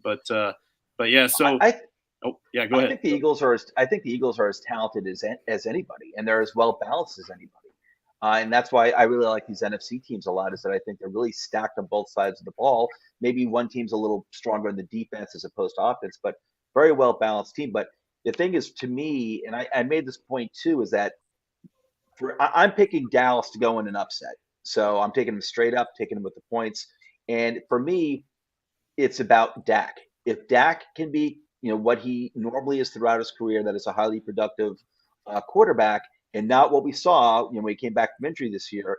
But yeah, so go ahead. I think the Eagles are as talented as anybody, and they're as well balanced as anybody. And that's why I really like these NFC teams a lot, is that I think they're really stacked on both sides of the ball. Maybe one team's a little stronger in the defense as opposed to offense, but very well balanced team. But the thing is, to me, and I made this point too, is that I'm picking Dallas to go in an upset. So I'm taking them straight up, taking them with the points. And for me, it's about Dak. If Dak can be, what he normally is throughout his career, that is a highly productive quarterback, and not what we saw when he came back from injury this year,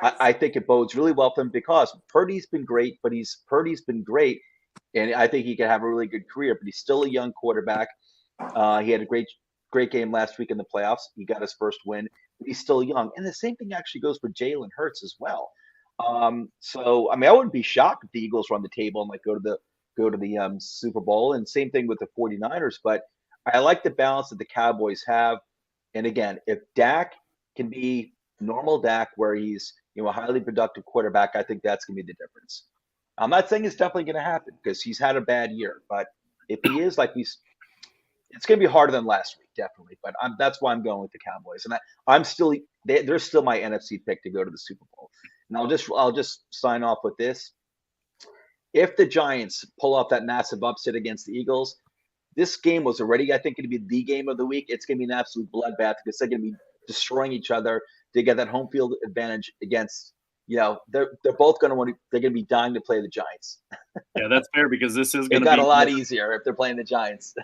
I think it bodes really well for him, because Purdy's been great, and I think he can have a really good career, but he's still a young quarterback. He had a great game last week in the playoffs. He got his first win. But he's still young. And the same thing actually goes for Jalen Hurts as well. So, I mean, I wouldn't be shocked if the Eagles run the table and go to the Super Bowl. And same thing with the 49ers. But I like the balance that the Cowboys have. And again, if Dak can be normal Dak, where he's a highly productive quarterback, I think that's going to be the difference. I'm not saying it's definitely going to happen, because he's had a bad year. But if he is it's going to be harder than last week, definitely. But that's why I'm going with the Cowboys, and they're still my NFC pick to go to the Super Bowl. And I'll just sign off with this: if the Giants pull off that massive upset against the Eagles, this game was already, I think, going to be the game of the week. It's going to be an absolute bloodbath, because they're going to be destroying each other to get that home field advantage against. They're both going to they're going to be dying to play the Giants. Yeah, that's fair, because this is going to be a lot easier if they're playing the Giants.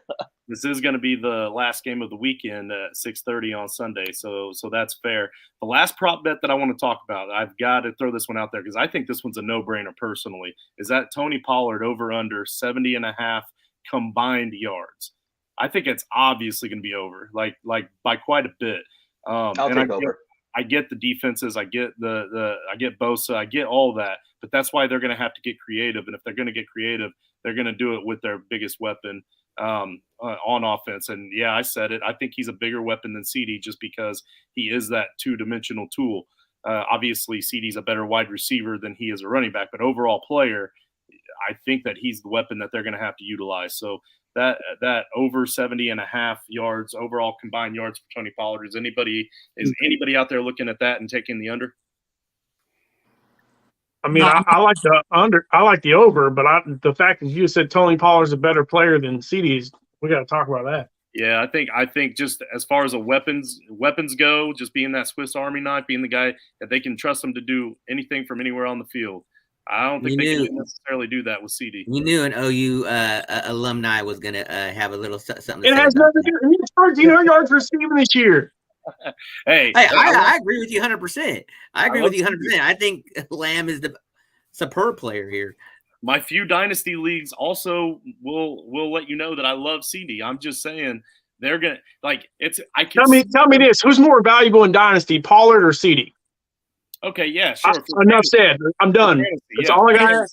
This is going to be the last game of the weekend at 6:30 on Sunday, so that's fair. The last prop bet that I want to talk about, I've got to throw this one out there because I think this one's a no-brainer personally, is that Tony Pollard over under 70.5 combined yards. I think it's obviously going to be over, like by quite a bit. I'll take over. I get the defenses, I get I get Bosa, I get all that, but that's why they're going to have to get creative. And if they're going to get creative, they're going to do it with their biggest weapon on offense. And yeah, I said it. I think he's a bigger weapon than CD, just because he is that two-dimensional tool. Obviously, CD's a better wide receiver than he is a running back, but overall player, I think that he's the weapon that they're going to have to utilize. So that over 70.5 yards overall combined yards for Tony Pollard. Is anybody out there looking at that and taking the under? I mean, I like the under. I like the over, but the fact that you said Tony Pollard's a better player than CD's, we got to talk about that. Yeah, I think just as far as the weapons go, just being that Swiss Army knife, being the guy that they can trust him to do anything from anywhere on the field. I don't think they can necessarily do that with CD. You knew an OU alumni was going to have a little something to It say has about nothing to that. do. He's 1,300 yards receiving this year. Hey, I agree with you 100%. I agree with you 100%. I think Lamb is the superb player here. My few dynasty leagues also will let you know that I love CD. I'm just saying they're gonna like it's. I can tell me this: who's more valuable in dynasty, Pollard or CD? Okay, yeah, sure. Enough said. I'm done. That's all I got.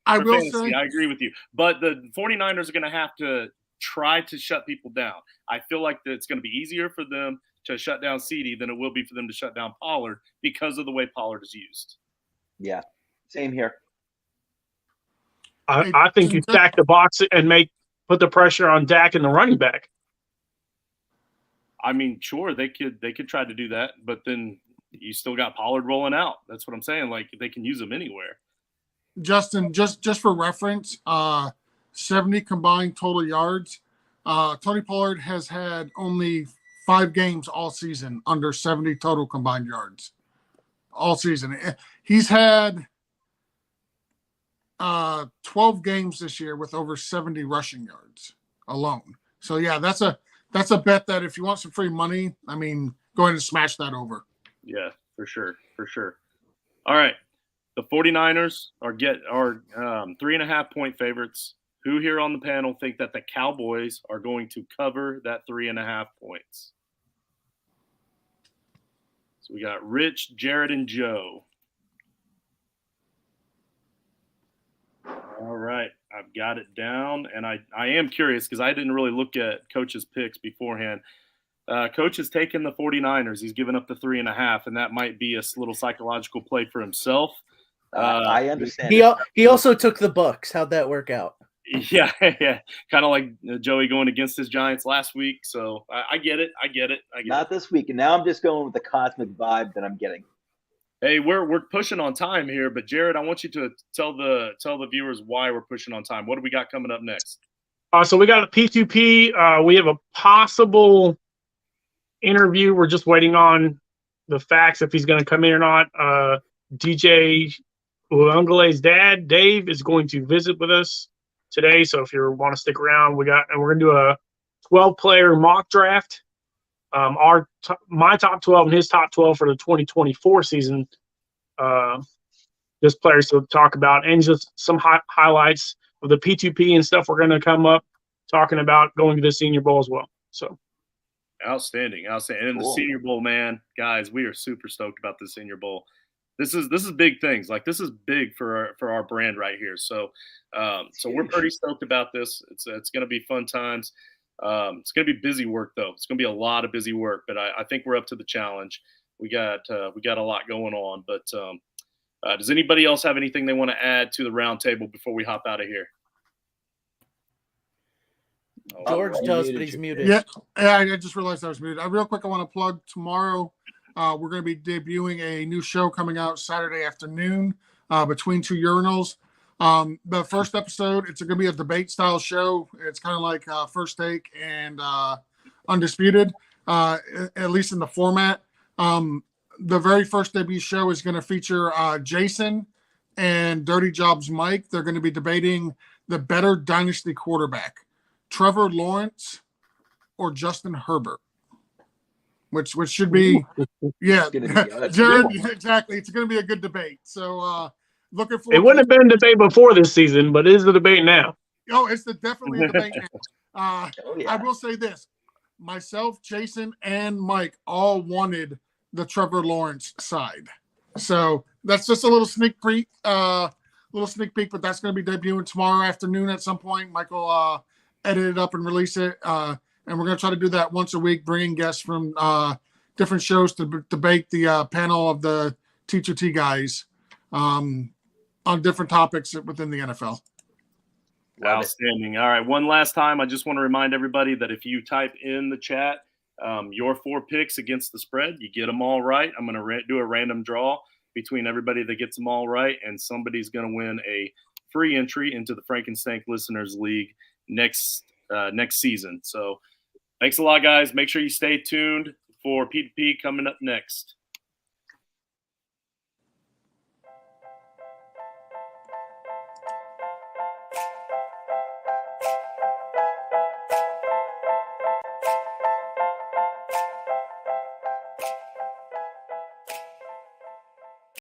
I will say, I agree with you, but the 49ers are going to have to try to shut people down. I feel like that it's going to be easier for them to shut down CD than it will be for them to shut down Pollard because of the way Pollard is used. Yeah, same here. I think you stack the box and put the pressure on Dak and the running back. I mean, sure, they could try to do that, but then you still got Pollard rolling out. That's what I'm saying. Like they can use him anywhere. Justin, just for reference, 70 combined total yards. Tony Pollard has had only 5 games all season under 70 total combined yards. All season. He's had 12 games this year with over 70 rushing yards alone. So yeah, that's a bet that if you want some free money, I mean, go ahead and smash that over. Yeah, for sure. All right. The 49ers are 3.5 point favorites. Who here on the panel think that the Cowboys are going to cover that 3.5 points? So we got Rich, Jared, and Joe. All right, I've got it down, and I am curious because I didn't really look at Coach's picks beforehand. Coach has taken the 49ers. He's given up the 3.5, and that might be a little psychological play for himself. I understand. He also took the Bucks. How'd that work out? Yeah. Kind of like Joey going against his Giants last week. So I get it. Not this week, and now I'm just going with the cosmic vibe that I'm getting. Hey, we're pushing on time here, but Jared, I want you to tell the viewers why we're pushing on time. What do we got coming up next? So we got a P2P. We have a possible interview. We're just waiting on the facts if he's going to come in or not. DJ Uangale's dad, Dave, is going to visit with us today. So if you want to stick around, we're going to do a 12-player mock draft. My top 12 and his top 12 for the 2024 season. Just players to talk about, and just some highlights of the P2P and stuff we're going to come up talking about going to the Senior Bowl as well. So outstanding. And Cool. The Senior Bowl, man, guys, we are super stoked about the Senior Bowl. This is big things. Like this is big for our brand right here. So we're pretty stoked about this. It's going to be fun times. It's going to be busy work though. It's going to be a lot of busy work, but I think we're up to the challenge. We got a lot going on, but does anybody else have anything they want to add to the roundtable before we hop out of here? George does, but he's muted. Yeah, I just realized I was muted. Real quick, I want to plug tomorrow. We're going to be debuting a new show coming out Saturday afternoon, Between Two Urinals. The first episode, it's going to be a debate style show. It's kind of like First Take and Undisputed, at least in the format. The very first debut show is going to feature Jason and Dirty Jobs Mike. They're going to be debating the better dynasty quarterback, Trevor Lawrence or Justin Herbert. Which should be, yeah, Jared, exactly. It's going to be a good debate. So looking forward. It wouldn't have been a debate before this season, but it is the debate now. Oh, it's definitely a debate now. Yeah. I will say this: myself, Jason, and Mike all wanted the Trevor Lawrence side. So that's just a little sneak peek. But that's going to be debuting tomorrow afternoon at some point. Mike will edit it up and release it. And we're going to try to do that once a week, bringing guests from different shows to debate the panel of the T2T guys on different topics within the NFL. Outstanding. All right. One last time, I just want to remind everybody that if you type in the chat your 4 picks against the spread, you get them all right. I'm going to do a random draw. between everybody that gets them all right, and somebody's going to win a free entry into the Frankenstank Listeners League next season. So thanks a lot, guys. Make sure you stay tuned for P2P coming up next.